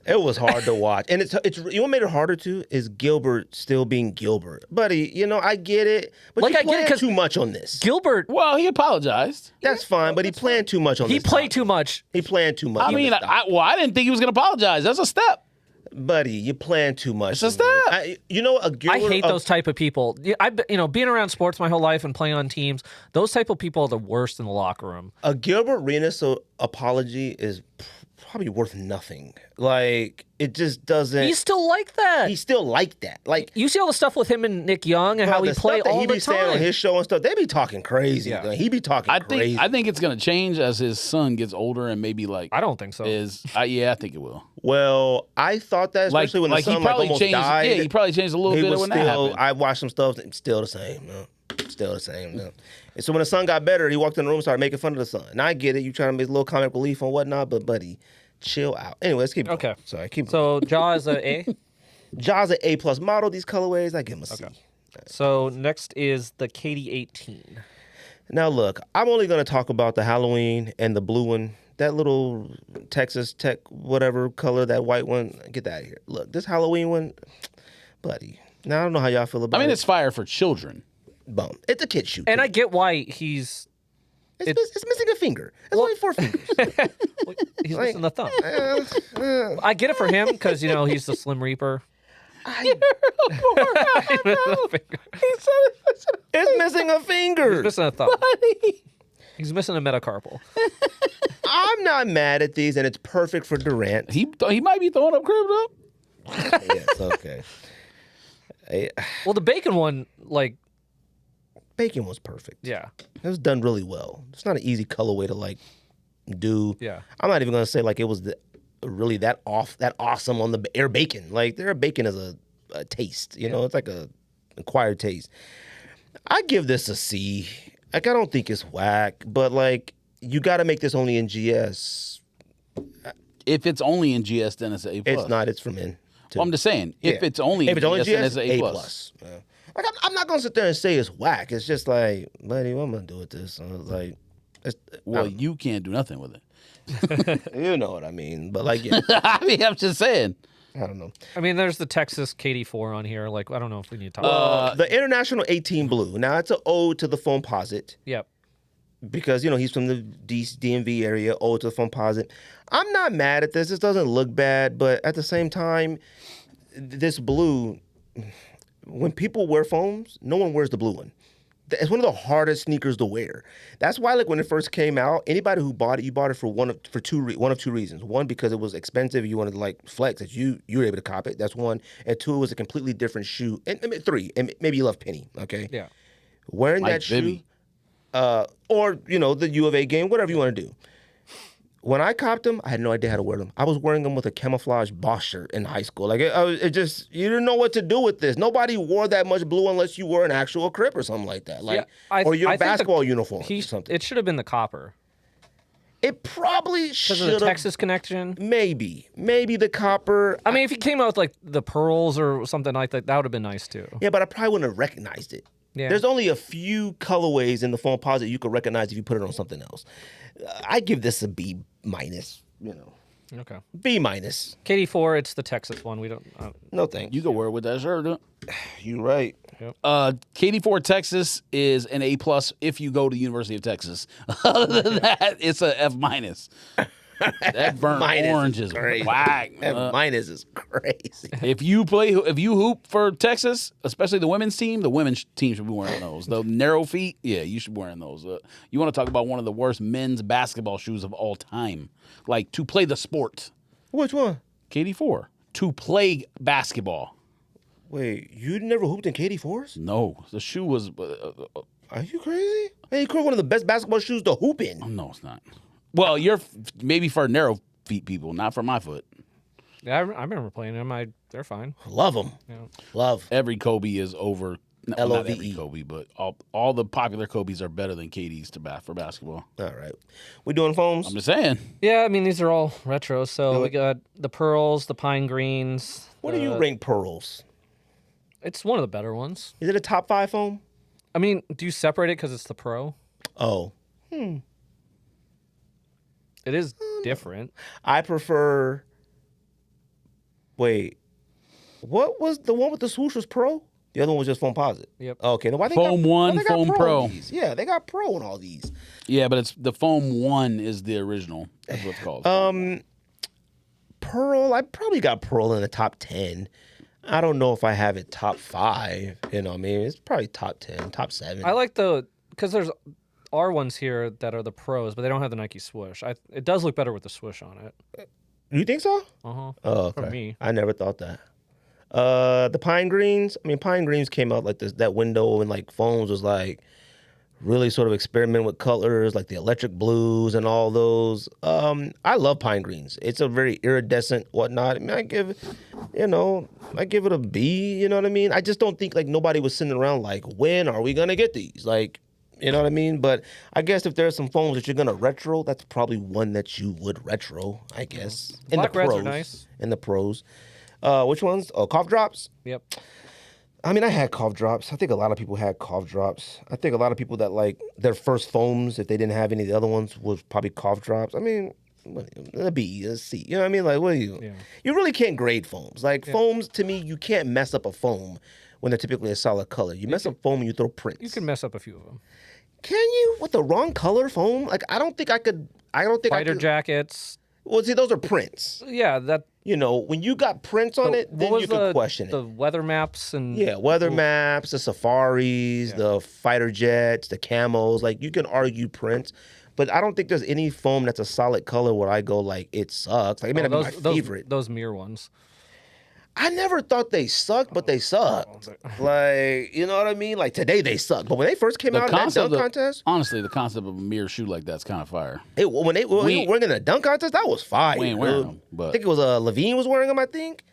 It was hard to watch. And it's you know what made it harder too is Gilbert still being Gilbert. Buddy, I get it. But Like, you I get it playing 'cause too much on this. Gilbert, Well, he apologized. That's fine, but he playing too much on he this. played too much. He playing too much. I on mean, this topic. I didn't think he was going to apologize. That's a step. Buddy, you're playing too much. It's a step. A Gilbert, I hate those type of people. Being around sports my whole life and playing on teams, those type of people are the worst in the locker room. A Gilbert Arenas apology is probably worth nothing. Like, it just doesn't. He's still like that. He's still like that. Like, You see all the stuff with him and Nick Young and how the he stuff play that all he the be saying on time. his show and stuff. They be talking crazy. Yeah. He be talking crazy. I think it's going to change as his son gets older and maybe like I don't think so. I think it will. Well, I thought that, especially when the he son probably almost changed. died. Yeah, he probably changed a little He bit was when that happened. I watched some stuff. It's still the same. No. Still the same. No. And so when the son got better, he walked in the room and started making fun of the son. And I get it. You trying to make a little comic relief and whatnot, but buddy, chill out. Anyway, let's keep going. Okay. Sorry, keep So going. Jaw is a A. Jaw's an A+ model. These colorways, I give him a C. So next is the KD18. Now look, I'm only going to talk about the Halloween and the blue one. That little Texas Tech whatever color, that white one. Get that out of here. Look, this Halloween one, buddy. Now I don't know how y'all feel about it. I mean, it's fire for children. Bum. It's a kid shoot. And I get why he's It's missing a finger. It's only 4 fingers. he's missing the thumb. I get it for him because he's the Slim Reaper. It's missing a finger. He's missing a thumb. He's missing a metacarpal. I'm not mad at these, and it's perfect for Durant. He might be throwing up crib up. Yes, okay. Well, the bacon one, like, Bacon was perfect. yeah. It was done really well. It's not an easy colorway to do. Yeah. I'm not even gonna say like it was the really that awesome on the air bacon. Like their bacon is a taste, you know, it's like a acquired taste. I give this a C. Like I don't think it's whack, but like you got to make this only in GS. If it's only in GS, then it's an A+. It's not. It's for men. Well, I'm just saying, if it's only in GS, then it's an A+. Yeah. Like I'm not gonna sit there and say it's whack. It's just like, buddy, what am I gonna do with this? I was like, well, you can't do nothing with it. you know what I mean. But like, yeah, I mean, I'm just saying. I don't know. I mean, there's the Texas KD4 on here. Like, I don't know if we need to talk about The International 18 Blue. Now it's an ode to the Foamposite. Yep. Because, you know, he's from the DMV area, ode to the Foamposite. I'm not mad at this. This doesn't look bad, but at the same time, this blue, when people wear foams, no one wears the blue one. It's one of the hardest sneakers to wear. That's why, like, when it first came out, anybody who bought it, you bought it for one of two reasons. One, because it was expensive. You wanted to, like, flex that you were able to cop it. That's one. And two, it was a completely different shoe. And three, and maybe you love Penny, okay? Yeah. Wearing Mike that Bibby. shoe, or, you know, the U of A game, whatever you want to do. When I copped them, I had no idea how to wear them. I was wearing them with a camouflage Boss shirt in high school. Like, it just, you didn't know what to do with this. Nobody wore that much blue unless you wore an actual Crip or something like that. Like, or your basketball uniform or something. It should have been the copper. It probably should Because of have. the Texas connection. Maybe the copper. I mean, if he came out with, like, the pearls or something like that, that would have been nice, too. Yeah, but I probably wouldn't have recognized it. Yeah. There's only a few colorways in the Foamposite you could recognize if you put it on something else. I give this a B minus. You know, Okay. B minus. KD4, it's the Texas one. We don't. No thanks. You can wear it with that shirt. Huh? You right. KD4 Texas is an A+ if you go to University of Texas. Other than that, it's a F-. That burnt Minus orange is is crazy. whack. F minus is crazy. If you hoop for Texas, especially the women's team should be wearing those. The narrow feet, yeah, you should be wearing those. You want to talk about one of the worst men's basketball shoes of all time, like to play the sport. Which one? KD4 to play basketball. Wait, you never hooped in KD4s? No, the shoe was. Are you crazy? Man, you could one of the best basketball shoes to hoop in. No, it's not. Well, you're maybe for narrow feet people, not for my foot. Yeah, I remember playing them. They're fine. Love them. Yeah. Love. Every Kobe is over. Not L-O-V-E. every Kobe, but all the popular Kobe's are better than KD's for basketball. All right. We doing foams? I'm just saying. Yeah, I mean, these are all retro. So we got the pearls, the pine greens. What do you rank pearls? It's one of the better ones. Is it a top 5 foam? I mean, do you separate it because it's the pro? Oh. It is different. I prefer. Wait. What was the one with the swoosh was pro? The other one was just Foamposite. Yep. Okay. Then why they Foam got, 1, why they got Foam pro Pro. on these? Yeah, they got pro on all these. Yeah, but it's the Foam 1 is the original. That's what it's called. Pearl, I probably got Pearl in the top 10. I don't know if I have it top 5. You know what I mean? It's probably top 10, top 7. I like because there's ones here that are the pros, but they don't have the Nike swoosh. It does look better with the swoosh on it. You think so? Uh-huh. Oh, okay. For me. I never thought that. The pine greens. I mean, pine greens came out like this. That window and like foams was like really sort of experimenting with colors, like the electric blues and all those. I love pine greens. It's a very iridescent whatnot. I mean, I give it a B. You know what I mean? I just don't think like nobody was sitting around like, when are we gonna get these? Like, you know what I mean? But I guess if there's some foams that you're gonna retro, that's probably one that you would retro. I guess in Black the reds pros. are nice. In the pros. Which ones? Oh, cough drops. Yep. I mean, I had cough drops. I think a lot of people had cough drops. I think a lot of people that like their first foams, if they didn't have any of the other ones, was probably cough drops. I mean, a B, a C. You know what I mean? Like, what are you? Yeah. You really can't grade foams. Like foams, to me, you can't mess up a foam when they're typically a solid color. You mess up foam and you throw prints. You can mess up a few of them. Can you with the wrong color foam? Like, I don't think I could. Fighter jackets. Well, see, those are prints. Yeah, that. You know, when you got prints on it, then you can question it. The weather maps and Weather maps, the safaris, the fighter jets, the camos. Like, you can argue prints, but I don't think there's any foam that's a solid color where I go like, it sucks. Like, I mean, that'd be my favorite. Those mirror ones. I never thought they sucked, but they sucked. Like, you know what I mean? Like today they suck, but when they first came out in that dunk contest, honestly, the concept of a mirror shoe like that's kind of fire. when they were wearing the dunk contest, that was fire. We ain't wearing them, but I think it was Levine was wearing them. I think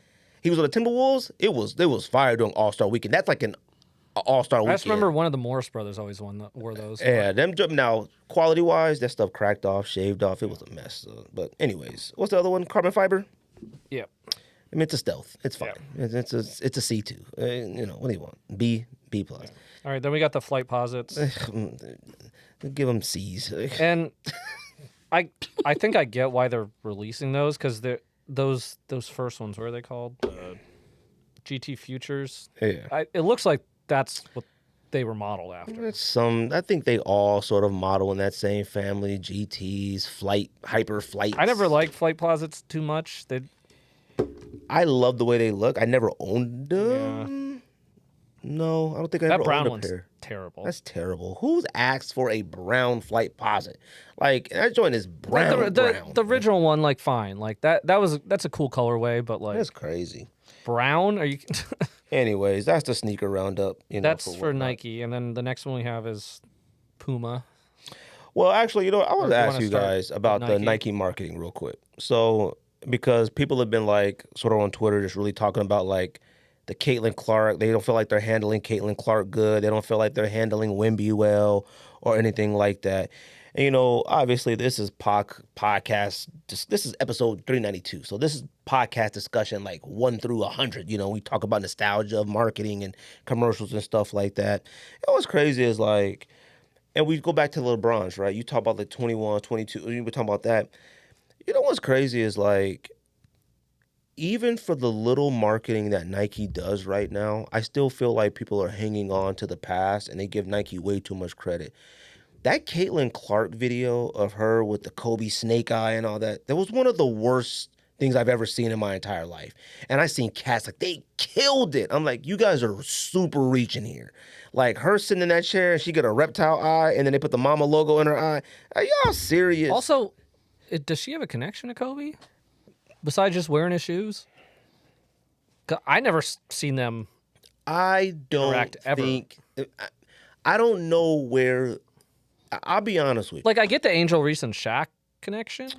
he was on the Timberwolves. It was fire during All-Star Weekend. That's like an All-Star Weekend. I just remember one of the Morris brothers always wore those. Yeah, them now quality wise, that stuff cracked off, shaved off. It was a mess. But anyways, what's the other one? Carbon fiber. Yeah. I mean, it's a stealth. It's fine. Yeah. It's a C2. You know, what do you want? B plus. Yeah. All right, then we got the flight posits. Give them C's. And I think I get why they're releasing those because those first ones, what are they called? GT Futures. Yeah. It looks like that's what they were modeled after. I think they all sort of model in that same family. GTs, hyper flights. I never liked flight posits too much. I love the way they look. I never owned them. Yeah. No, I don't think I ever owned a pair. That brown one's terrible. That's terrible. Who's asked for a brown flight posit? Like, that joint is brown. The original one, like, fine. Like that's a cool colorway, but like that's crazy. Brown? Are you? Anyways, that's the sneaker roundup. That's for Nike, and then the next one we have is Puma. Well, actually, I want to ask you guys about the Nike marketing real quick. So, because people have been like sort of on Twitter just really talking about like the Caitlin Clark. They don't feel like they're handling Caitlin Clark good. They don't feel like they're handling Wemby well or anything like that. And, obviously this is podcast. This is episode 392. So this is podcast discussion like 1 through 100. We talk about nostalgia of marketing and commercials and stuff like that. And what's crazy is like, and we go back to LeBron's, right? You talk about the 21, 22. You were talking about that. What's crazy is like, even for the little marketing that Nike does right now, I still feel like people are hanging on to the past and they give Nike way too much credit. That Caitlin Clark video of her with the Kobe snake eye and all that was one of the worst things I've ever seen in my entire life. And I seen cats like, they killed it. I'm like, you guys are super reaching here. Like her sitting in that chair and she got a reptile eye and then they put the mama logo in her eye. Are y'all serious? Also, does she have a connection to Kobe? Besides just wearing his shoes? I never seen them interact ever. I don't know where. I'll be honest with you. Like, I get the Angel Reese and Shaq connection.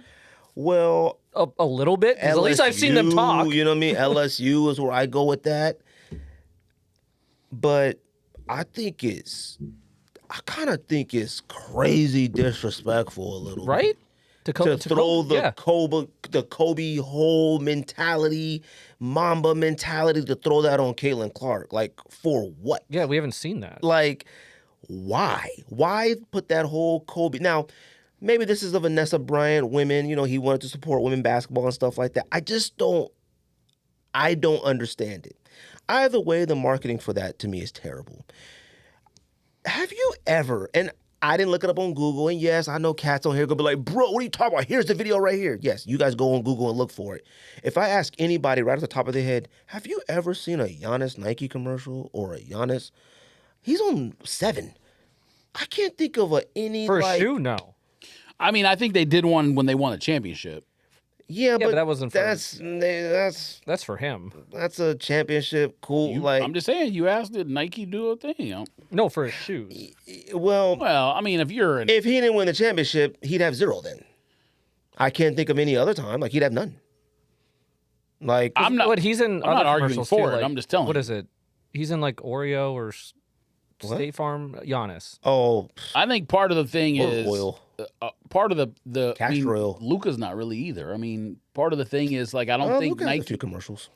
Well, a little bit. Because at least I've seen them talk. You know what I mean? LSU is where I go with that. But I kind of think it's crazy disrespectful a little bit. Right? To throw the Kobe whole mentality, Mamba mentality, to throw that on Caitlin Clark. Like, for what? Yeah, we haven't seen that. Like, why? Why put that whole Kobe? Now, maybe this is a Vanessa Bryant women. He wanted to support women basketball and stuff like that. I don't understand it. Either way, the marketing for that to me is terrible. Have you ever, and I didn't look it up on Google, and yes, I know cats on here gonna be like, bro, what are you talking about? Here's the video right here. Yes, you guys go on Google and look for it. If I ask anybody right at the top of their head, have you ever seen a Giannis Nike commercial or a Giannis? He's on 7. I can't think of any for a shoe. No, I mean, I think they did one when they won a championship. Yeah, but that wasn't. That's for him. That's a championship. Cool. I'm just saying. You asked, did Nike do a thing? No, for his shoes. Well, I mean, if he didn't win the championship, he'd have 0. Then I can't think of any other time. Like, he'd have none. Like, I'm not. But he's in. I'm not arguing for it. Like, I'm just telling. What is it? He's in like Oreo or State Farm. Giannis. Oh, I think part of the thing is oil. Part of the castor oil. Luka's not really either. I mean, part of the thing is like I don't think Luka Nike has a few commercials.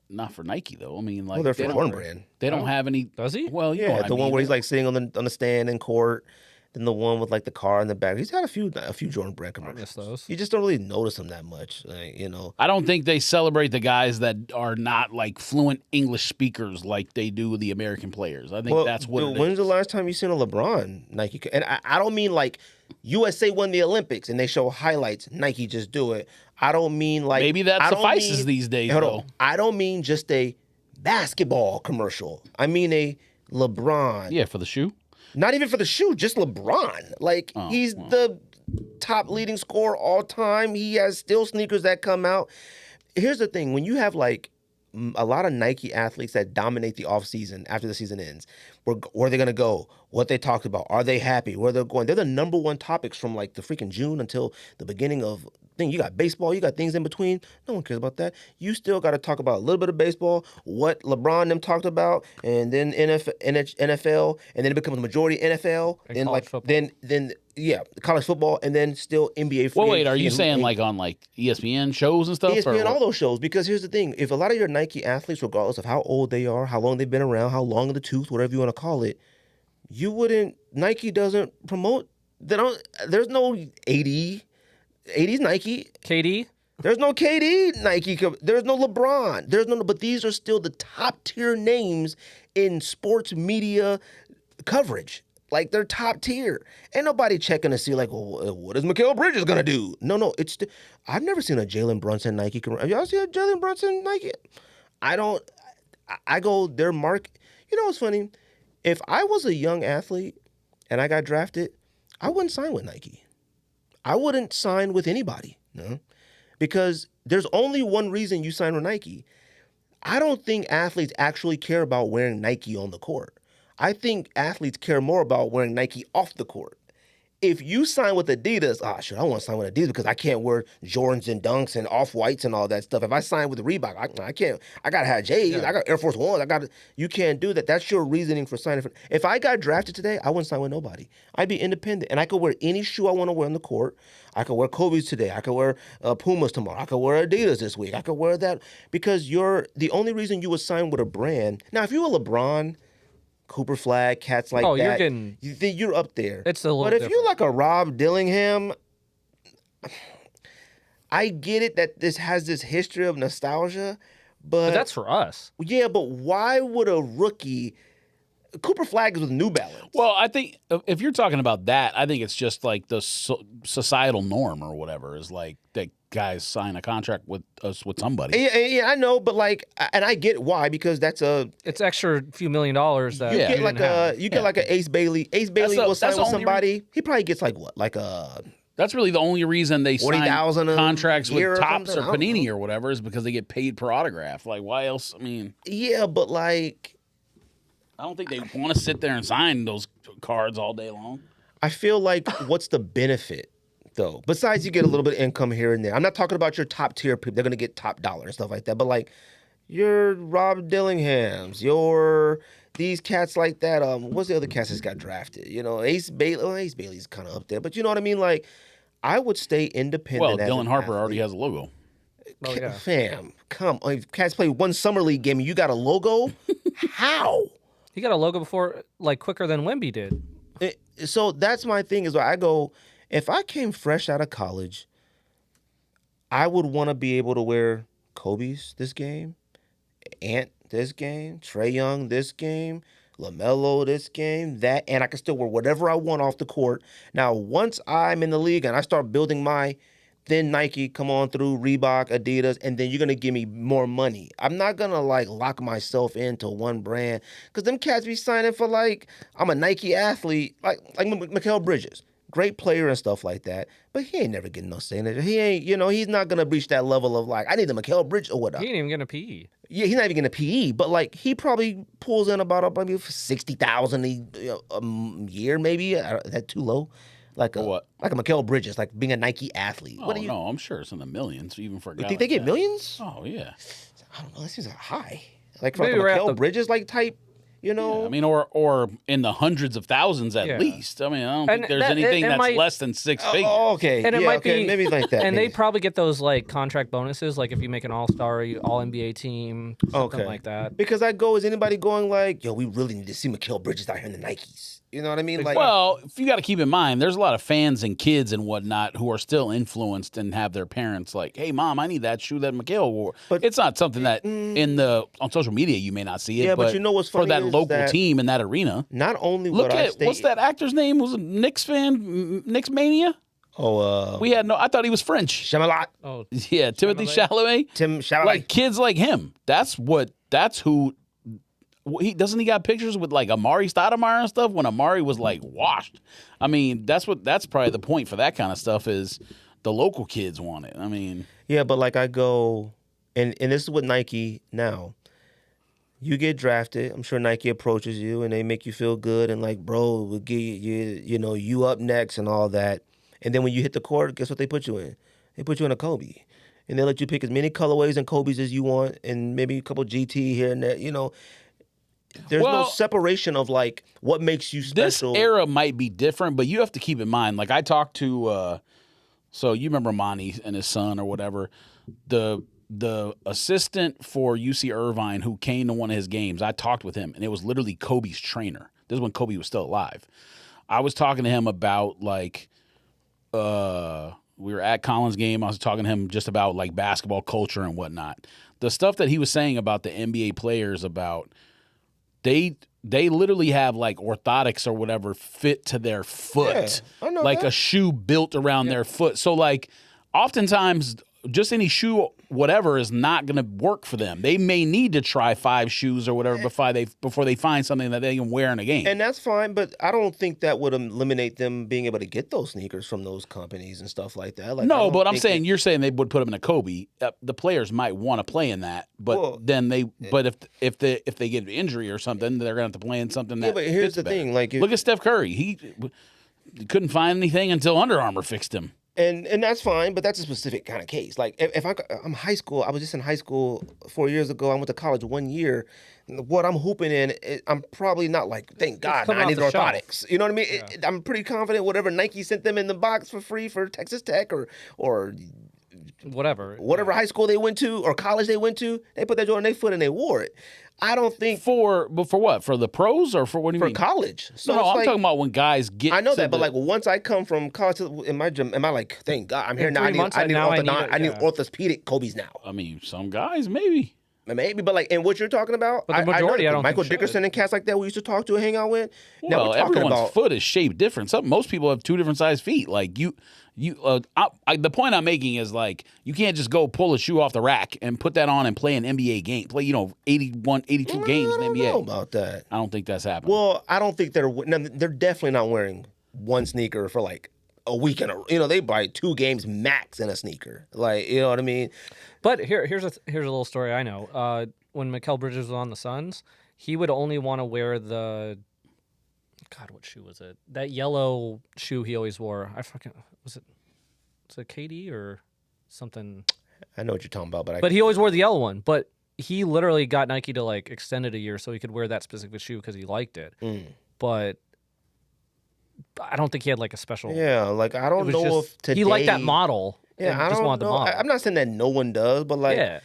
Not for Nike though. I mean, like they're for one brand. They don't have any. Does he? Well, yeah, the one where he's like sitting on the stand in court. Then the one with like the car in the back. He's had a few Jordan Brand commercials. I miss those. You just don't really notice them that much, I don't think they celebrate the guys that are not like fluent English speakers like they do the American players. I think that's what. When's the last time you seen a LeBron Nike? And I don't mean like USA won the Olympics and they show highlights. Nike just do it. I don't mean like maybe that suffices these days. Though I don't mean just a basketball commercial. I mean a LeBron. Yeah, for the shoe. Not even for the shoe, just LeBron. Like, he's the top leading scorer all time. He has still sneakers that come out. Here's the thing. When you have, like, a lot of Nike athletes that dominate the offseason after the season ends. Where they're going to go, what they talked about, are they happy, where they're going. They're the number one topics from like the freaking June until the beginning of thing. You got baseball, you got things in between. No one cares about that. You still got to talk about a little bit of baseball, what LeBron and them talked about, and then NFL, and then it becomes majority NFL, And then college like football. then college football, and then still NBA. Well, wait, are you saying like on like ESPN shows and stuff? ESPN, or all those shows, because here's the thing. If a lot of your Nike athletes, regardless of how old they are, how long they've been around, how long in the tooth, whatever you want to call it, Nike doesn't promote, there's no 80s Nike. KD? There's no KD Nike. There's no LeBron. But these are still the top tier names in sports media coverage. Like, they're top tier. Ain't nobody checking to see, like, well, what is Mikal Bridges going to do? No. I've never seen a Jalen Brunson Nike commercial. Have y'all seen a Jalen Brunson Nike? I go, their mark. You know what's funny? If I was a young athlete and I got drafted, I wouldn't sign with Nike. I wouldn't sign with anybody. No. Because there's only one reason you sign with Nike. I don't think athletes actually care about wearing Nike on the court. I think athletes care more about wearing Nike off the court. If you sign with Adidas, sure, I want to sign with Adidas because I can't wear Jordans and Dunks and Off-Whites and all that stuff. If I sign with Reebok, I can't. I got to have J's. Yeah. I got Air Force Ones. You can't do that. That's your reasoning for signing. If I got drafted today, I wouldn't sign with nobody. I'd be independent. And I could wear any shoe I want to wear on the court. I could wear Kobe's today. I could wear Pumas tomorrow. I could wear Adidas this week. I could wear that because the only reason you would sign with a brand. Now, if you were LeBron, Cooper Flag, cats like that, you're up there. It's a little But if different. you're like a Rob Dillingham, I get it that this has this history of nostalgia, But that's for us. Yeah, but why would a rookie... Cooper Flag is with New Balance. Well, I think if you're talking about that, I think it's just like the societal norm or whatever is like that guys sign a contract with somebody. Yeah, I know, but like, and I get why, because it's extra few $1 million that you get like an Ace Bailey. Ace Bailey will sign with somebody. He probably gets like what, like a. That's really the only reason they sign 40,000 contracts with Topps or Panini know. or whatever is because they get paid per autograph. Like, why else? I mean, yeah, but like, I don't think they want to sit there and sign those cards all day long. I feel like, what's the benefit, though? Besides, you get a little bit of income here and there. I'm not talking about your top tier people. They're going to get top dollar and stuff like that. But like, your Rob Dillinghams, these cats like that. What's the other cats that's got drafted? You know, Ace Bailey. Well, Ace Bailey's kind of up there. But you know what I mean? Like, I would stay independent. Well, Dylan Harper already has a logo. Oh, yeah. Fam, come on. Cats play one summer league game and you got a logo? How? He got a logo before, like, quicker than Wemby did. So that's my thing is where I go, if I came fresh out of college, I would want to be able to wear Kobe's this game, Ant this game, Trae Young this game, LaMelo this game, that, and I can still wear whatever I want off the court. Now, once I'm in the league and I start building then Nike come on through, Reebok, Adidas, and then you're going to give me more money. I'm not going to, like, lock myself into one brand because them cats be signing for, like, I'm a Nike athlete, like Mikal Bridges. Great player and stuff like that, but he ain't never getting no say in it. He ain't, he's not going to reach that level of, like, I need the Mikal Bridges or whatever. He ain't even getting a PE. Yeah, he's not even getting a PE, but, like, he probably pulls in about maybe $60,000 a year, maybe. Is that too low? Like what? Like a Mikal Bridges, like being a Nike athlete. Oh, no, I'm sure it's in the millions, even for a guy. You think they get millions? Oh, yeah. I don't know. That seems high. Like for Maybe like a we're Mikal Bridges like type, Yeah, I mean, or in the hundreds of thousands at least. I mean, I don't think there's anything that's less than six figures. Oh, okay. And it might be maybe like that. And maybe. they probably get those like contract bonuses, like if you make an all-star, all-NBA team, something like that. Because is anybody going like, yo, we really need to see Mikal Bridges out here in the Nikes? You know what I mean? Like, well, if you got to keep in mind, there's a lot of fans and kids and whatnot who are still influenced and have their parents like, "Hey, mom, I need that shoe that Mikal wore." But it's not something that on social media you may not see it. Yeah, but you know what's funny for that is local that team in that arena. Not only look at what's that actor's name? Was a Knicks fan? Knicks mania. I thought he was French. Chalamet. Oh, yeah, Timothy Chalamet. Tim Chalamet. Like kids like him. That's who. He got pictures with like Amari Stoudemire and stuff when Amari was like washed. I mean, that's probably the point for that kind of stuff is the local kids want it. I mean, yeah, but like I go, and this is what Nike now. You get drafted. I'm sure Nike approaches you and they make you feel good and like, bro, we'll get you up next and all that. And then when you hit the court, guess what they put you in? They put you in a Kobe. And they let you pick as many colorways and Kobe's as you want and maybe a couple GT here and there. There's no separation of like what makes you special. This era might be different, but you have to keep in mind, like I talked to, so you remember Monty and his son or whatever, the assistant for UC Irvine who came to one of his games, I talked with him, and it was literally Kobe's trainer. This is when Kobe was still alive. I was talking to him about, like, we were at Colin's game. I was talking to him just about, like, basketball culture and whatnot. The stuff that he was saying about the NBA players about, they literally have, like, orthotics or whatever fit to their foot. Yeah, I know like that. a shoe built around their foot. So, like, oftentimes just any shoe, whatever, is not going to work for them. They may need to try 5 shoes or whatever before they find something that they can wear in a game. And that's fine, but I don't think that would eliminate them being able to get those sneakers from those companies and stuff like that. Like, no, but I'm saying you're saying they would put them in a Kobe. The players might want to play in that, but if they get an injury or something, they're going to have to play in something that. Yeah, but here's fits the better. thing, like look at Steph Curry. He couldn't find anything until Under Armour fixed him. And that's fine, but that's a specific kind of case. Like if I'm high school, I was just in high school 4 years ago. I went to college 1 year. What I'm hooping in, I'm probably not like, thank God, I need orthotics. You know what I mean? Yeah. I'm pretty confident whatever Nike sent them in the box for free for Texas Tech or whatever high school they went to or college they went to, they put that joint on their foot and they wore it. I don't think for what? For the pros or for what do you mean? For college. So no, I'm talking about when guys get. I know that, but like once I come from college in my gym, am I like, thank God I'm here now? I need orthopedic Kobe's now. I mean, some guys maybe, but like, and what you're talking about, but the majority, I don't Michael think Dickerson and cats like that we used to talk to and hang out with. Well, now everyone's foot is shaped different. Most people have 2 different size feet. Like the point I'm making is like you can't just go pull a shoe off the rack and put that on and play an NBA game. Play 81, 82 games in the NBA. I don't know about that. I don't think that's happening. Well, I don't think they're definitely not wearing one sneaker for like a week they buy 2 games max in a sneaker. Like, you know what I mean? But here's a little story I know. When Mikal Bridges was on the Suns, he would only want to wear what shoe was it? That yellow shoe he always wore. Was it KD or something? I know what you're talking about, but he always wore the yellow one. But he literally got Nike to like extend it a year so he could wear that specific shoe because he liked it. But I don't think he had like a special. Yeah, like I don't know if today he liked that model. Yeah, I just don't wanted know. the model. I'm not saying that no one does, but like. Yeah.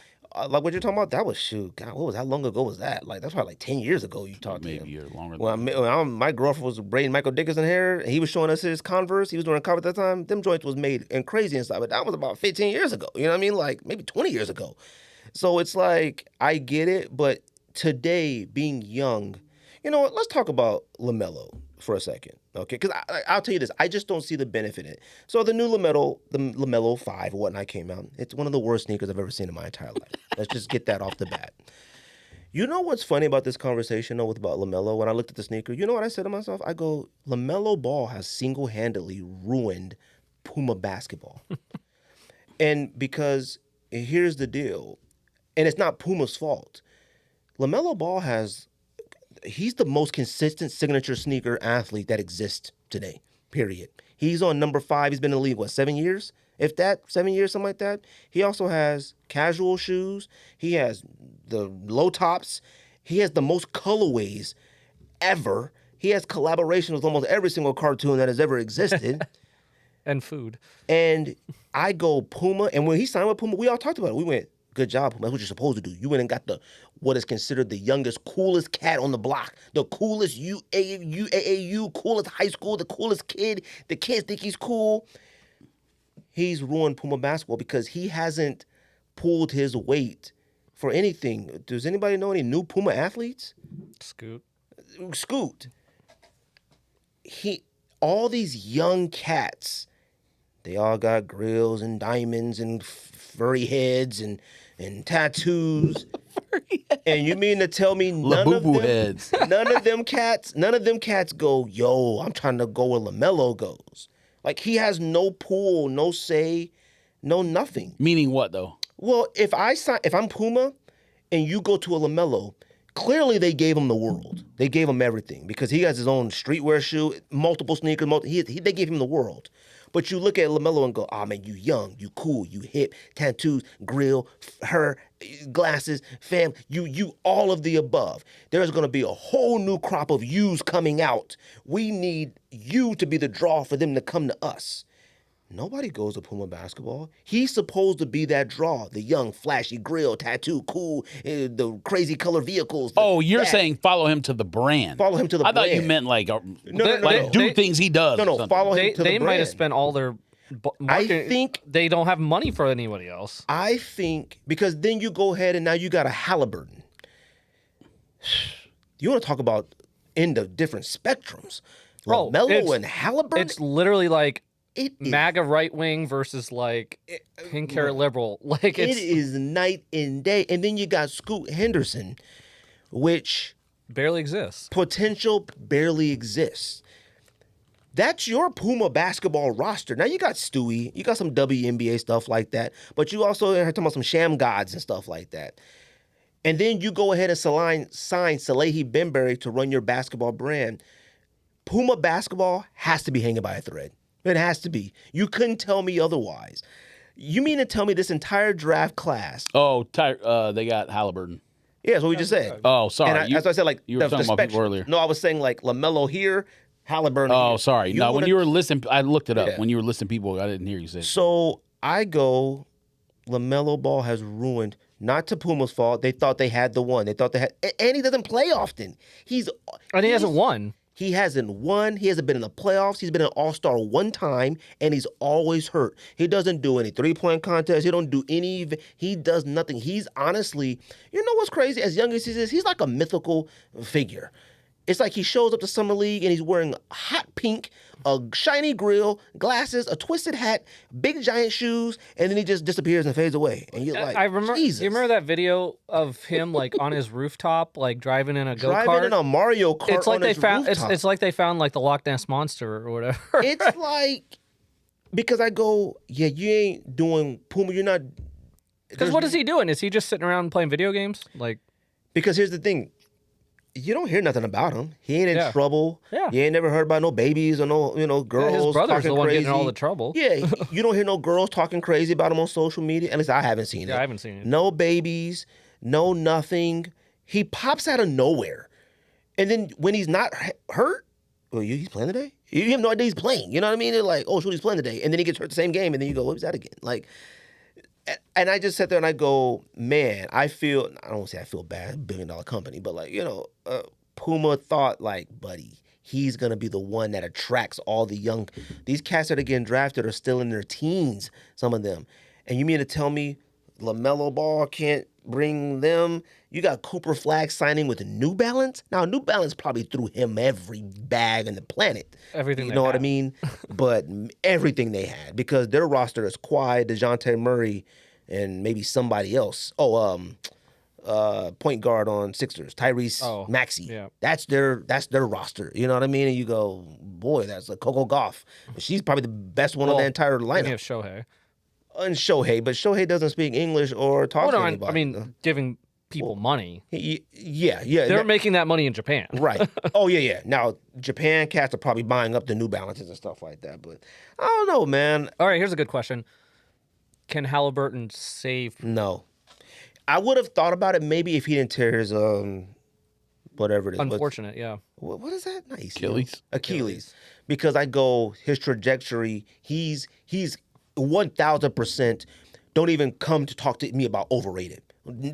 Like what you're talking about, that was God, what was how long ago was that? Like that's probably like 10 years ago you talked to him. Maybe a year longer. When my girlfriend was braiding Michael Dickerson hair, and he was showing us his Converse. He was doing a Converse at that time. Them joints was made and crazy and stuff, but that was about 15 years ago. You know what I mean? Like maybe 20 years ago. So it's like I get it, but today being young, you know what? Let's talk about LaMelo for a second, okay? Because I'll tell you this, I just don't see the benefit in it. So the new LaMelo 5 or whatnot came out. It's one of the worst sneakers I've ever seen in my entire life. Let's just get that off the bat. You know what's funny about this conversation though about LaMelo? When I looked at the sneaker, you know what I said to myself? I go, LaMelo Ball has single-handedly ruined Puma Basketball. And because here's the deal, and it's not Puma's fault. LaMelo Ball he's the most consistent signature sneaker athlete that exists today, period. He's on number 5. He's been in the league, 7 years? If that, 7 years, something like that. He also has casual shoes. He has the low tops. He has the most colorways ever. He has collaborations with almost every single cartoon that has ever existed. And food. And I go Puma, and when he signed with Puma, we all talked about it. We went, good job, Puma. That's what you're supposed to do. You went and got what is considered the youngest, coolest cat on the block, the coolest UAAU, coolest high school, the coolest kid. The kids think he's cool. He's ruined Puma Basketball because he hasn't pulled his weight for anything. Does anybody know any new Puma athletes? Scoot. All these young cats, they all got grills and diamonds and furry heads and tattoos. And you mean to tell me none of them cats go, yo, I'm trying to go where LaMelo goes. Like he has no pull, no say, no nothing. Meaning what though? Well, if I'm Puma, and you go to a LaMelo, clearly they gave him the world. They gave him everything because he has his own streetwear shoe, multiple sneakers. They gave him the world. But you look at LaMelo and go, oh man, you young, you cool, you hip, tattoos, grill, her, glasses, fam, you all of the above. There's gonna be a whole new crop of yous coming out. We need you to be the draw for them to come to us. Nobody goes to Puma Basketball. He's supposed to be that draw, the young, flashy grill, tattoo, cool, the crazy color vehicles. You're saying follow him to the brand. Follow him to the brand. I thought you meant like No. do things he does. No, follow him to the brand. They might have spent all their marketing. I think they don't have money for anybody else. I think because then you go ahead and now you got a Halliburton. You want to talk about in the different spectrums. Bro, LaMelo and Halliburton? It's literally like It is, MAGA right wing versus like pink hair liberal. Like it is night and day. And then you got Scoot Henderson, which barely exists. potential barely exists. That's your Puma Basketball roster. Now you got Stewie, you got some WNBA stuff like that, but you also are talking about some sham gods and stuff like that. And then you go ahead and sign Salehi Bembury to run your basketball brand. Puma Basketball has to be hanging by a thread. It has to be. You couldn't tell me otherwise. You mean to tell me this entire draft class? They got Halliburton. Yeah, that's what we just said. Oh, sorry. And as I said, like you were talking about people spectrum. earlier. No, I was saying like LaMelo here, Halliburton. Oh, here. sorry. No, when you were listening, I looked it up. Yeah. When you were listing people, I didn't hear you say. So I go, LaMelo Ball has ruined. Not to Puma's fault. They thought they had the one. They thought they had, and he doesn't play often. He hasn't won. He hasn't won. He hasn't been in the playoffs. He's been an all-star one time, and he's always hurt. He doesn't do any three-point contests. He don't do any. He does nothing. He's honestly, you know what's crazy? As young as he is, he's like a mythical figure. It's like he shows up to Summer League, and he's wearing hot pink, a shiny grill, glasses, a twisted hat, big giant shoes, and then he just disappears and fades away. And you're like, I remember. Jesus. You remember that video of him like on his rooftop, like driving in a go-kart? Driving in a Mario Kart It's like on they his found. rooftop. It's like they found like the Loch Ness monster or whatever. It's like, because I go, yeah, you ain't doing Puma. You're not. Because what is he doing? Is he just sitting around playing video games? Like, because here's the thing. You don't hear nothing about him. He ain't in trouble. Yeah. You ain't never heard about no babies or no, girls his brother's talking the one crazy. getting in all the trouble. Yeah, you don't hear no girls talking crazy about him on social media. At least I haven't seen it. Yeah, I haven't seen it. No babies, no nothing. He pops out of nowhere. And then when he's not hurt, well, he's playing today? You have no idea he's playing. You know what I mean? They're like, oh, shoot, he's playing today. And then he gets hurt the same game, and then you go, what was that again? Like, and I just sat there and I go, man, I don't want to say I feel bad, $1 billion company, but like, Puma thought like, buddy, he's going to be the one that attracts all the these cats that are getting drafted are still in their teens, some of them. And you mean to tell me LaMelo Ball can't bring them? You got Cooper Flag signing with New Balance? Now, New Balance probably threw him every bag on the planet. Everything You they know what I had. mean? But everything they had, because their roster is Kawhi, DeJounte Murray, and maybe somebody else. Point guard on Sixers, Tyrese Maxey. Yeah. That's their roster. You know what I mean? And you go, boy, that's like Coco Gauff. She's probably the best one of the entire You lineup. have Shohei. And Shohei, but Shohei doesn't speak English or talk to anybody. I mean, giving people money. Yeah. They're making that money in Japan. Right. Oh, yeah. Now, Japan cats are probably buying up the New Balances and stuff like that. But I don't know, man. All right, here's a good question. Can Halliburton save? No. I would have thought about it maybe if he didn't tear his, whatever it is. Unfortunate, yeah. What is that? Nice. Achilles. Because I go, his trajectory, he's 1,000%. Don't even come to talk to me about overrated.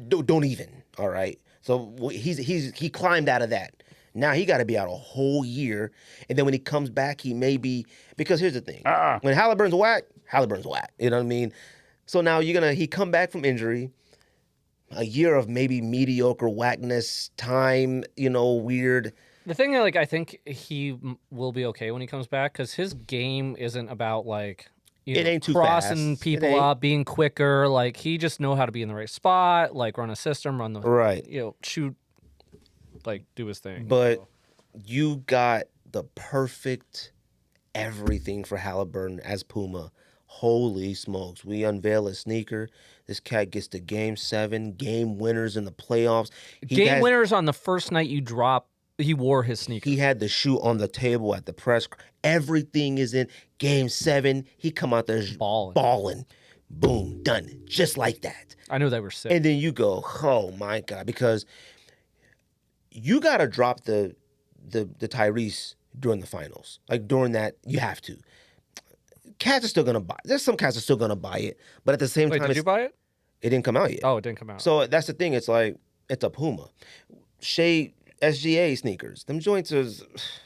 Don't even, all right? So he climbed out of that. Now he got to be out a whole year. And then when he comes back, he may be, because here's the thing. When Halliburton's whack, Halliburton's whack. You know what I mean? So now he come back from injury, a year of maybe mediocre whackness, time, weird. The thing, like, I think he will be okay when he comes back because his game isn't about, like, It ain't too crossing fast. people up, being quicker. Like, he just know how to be in the right spot, like, run a system, run the, Right. shoot, like, do his thing. But you got the perfect everything for Halliburton as Puma. Holy smokes. We unveil a sneaker. This cat gets to game 7, game winners in the playoffs. Game winners on the first night you drop, he wore his sneakers. He had the shoe on the table at the press. Everything is in game 7. He come out there balling. Boom, done. Just like that. I knew they were sick. And then you go, oh my God, because you got to drop the Tyrese during the finals. Like during that, you have to. Cats are still going to buy. There's some cats are still going to buy it. But at the same time. Did you buy it? It didn't come out yet. Oh, it didn't come out. So that's the thing. It's like, it's a Puma. Shea SGA sneakers. Them joints are.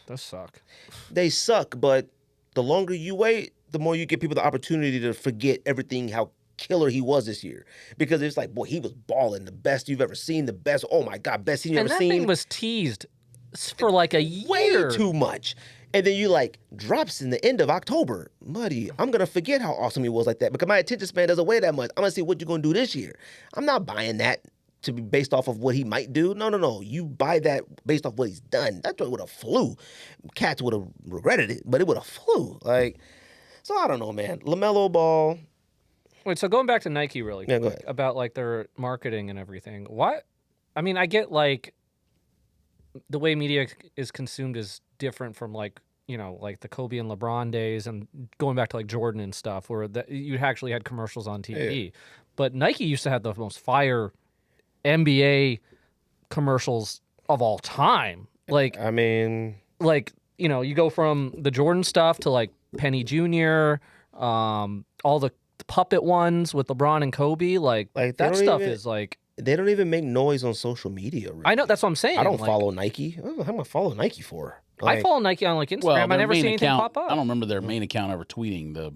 Those suck. They suck, but the longer you wait, the more you give people the opportunity to forget everything, how killer he was this year. Because it's like, boy, he was balling, the best you've ever seen, the best, oh my God, best you've ever seen. And that thing was teased for like a year. Way too much. And then you like, drops in the end of October. Buddy, I'm going to forget how awesome he was like that because my attention span doesn't weigh that much. I'm going to see what you're going to do this year. I'm not buying that to be based off of what he might do. No. You buy that based off what he's done. That joint would have flew. Cats would have regretted it, but it would have flew. Like, so I don't know, man. LaMelo Ball. Wait, so going back to Nike really quick, Yeah, go ahead. about like their marketing and everything. What? I mean, I get like the way media is consumed is different from like, you know, like the Kobe and LeBron days and going back to like Jordan and stuff where you actually had commercials on TV. Yeah. But Nike used to have the most fire NBA commercials of all time. Like, I mean, like, you know, you go from the Jordan stuff to like Penny Jr., all the puppet ones with LeBron and Kobe. Like that stuff is like. They don't even make noise on social media. Really. I know, that's what I'm saying. I don't follow Nike. What am I follow Nike for? Like, I follow Nike on like Instagram. Well, I never see anything pop up. I don't remember their main account ever tweeting the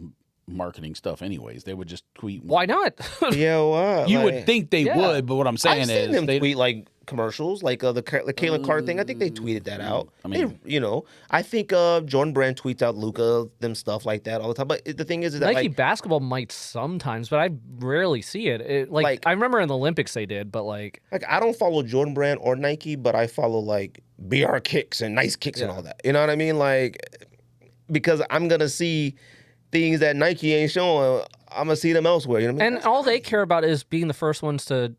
marketing stuff anyways. They would just tweet. Why not? Yeah, what? You would think they would, but what I'm saying I've seen them tweet like commercials, like the Kalen Clark thing. I think they tweeted that out. I mean, I think Jordan Brand tweets out Luka, them stuff like that all the time. But the thing is that Nike basketball might sometimes, but I rarely see it. Like I remember in the Olympics they did, but like I don't follow Jordan Brand or Nike, but I follow like BR Kicks and Nice Kicks and all that. You know what I mean? Like because I'm gonna see things that Nike ain't showing. I'm gonna see them elsewhere. You know what I mean? And all they care about is being the first ones to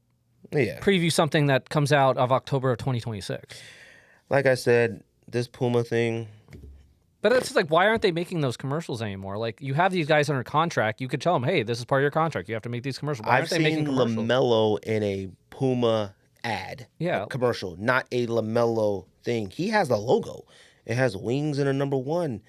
preview something that comes out of October of 2026. Like I said, this Puma thing. But it's like, why aren't they making those commercials anymore? Like, you have these guys under contract. You could tell them, hey, this is part of your contract. You have to make these commercials. Why aren't they making commercials? I've seen LaMelo in a Puma ad. Yeah. A commercial, not a LaMelo thing. He has the logo. It has wings and a number 1.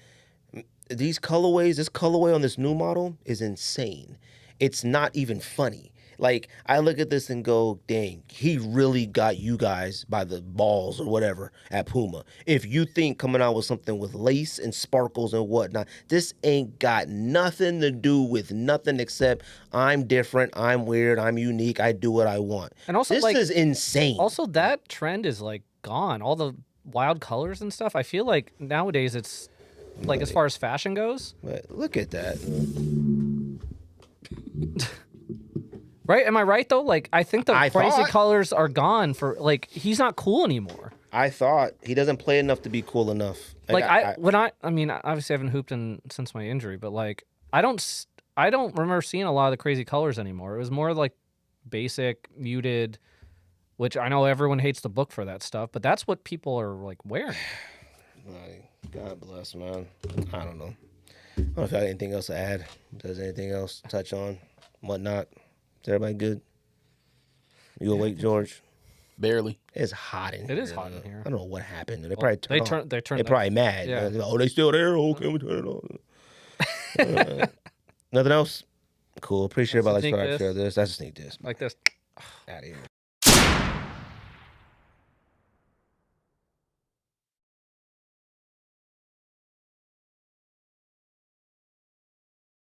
These colorways, this colorway on this new model is insane. It's not even funny. Like, I look at this and go, dang, he really got you guys by the balls or whatever at Puma. If you think coming out with something with lace and sparkles and whatnot, this ain't got nothing to do with nothing except I'm different, I'm weird, I'm unique, I do what I want. And also, this is insane. Also, that trend is, like, gone. All the wild colors and stuff. I feel like nowadays it's, like, as far as fashion goes. But look at that. Right? Am I right, though? Like, I think the crazy colors are gone for, like, he's not cool anymore. I thought he doesn't play enough to be cool enough. I mean, obviously I haven't hooped since my injury, but, like, I don't remember seeing a lot of the crazy colors anymore. It was more like basic, muted, which I know everyone hates the book for that stuff, but that's what people are, like, wearing. God bless, man. I don't know. I don't know if I have anything else to add. Does anything else touch on? Whatnot? Is everybody good? You awake, George? Barely. It's hot in here. It is hot in here. I don't know what happened. They probably turned They're probably mad. Yeah. Oh, they still there? Okay, we turn it on. Nothing else? Cool. Appreciate everybody share this. That's a sneak diss. Like this. Out of here.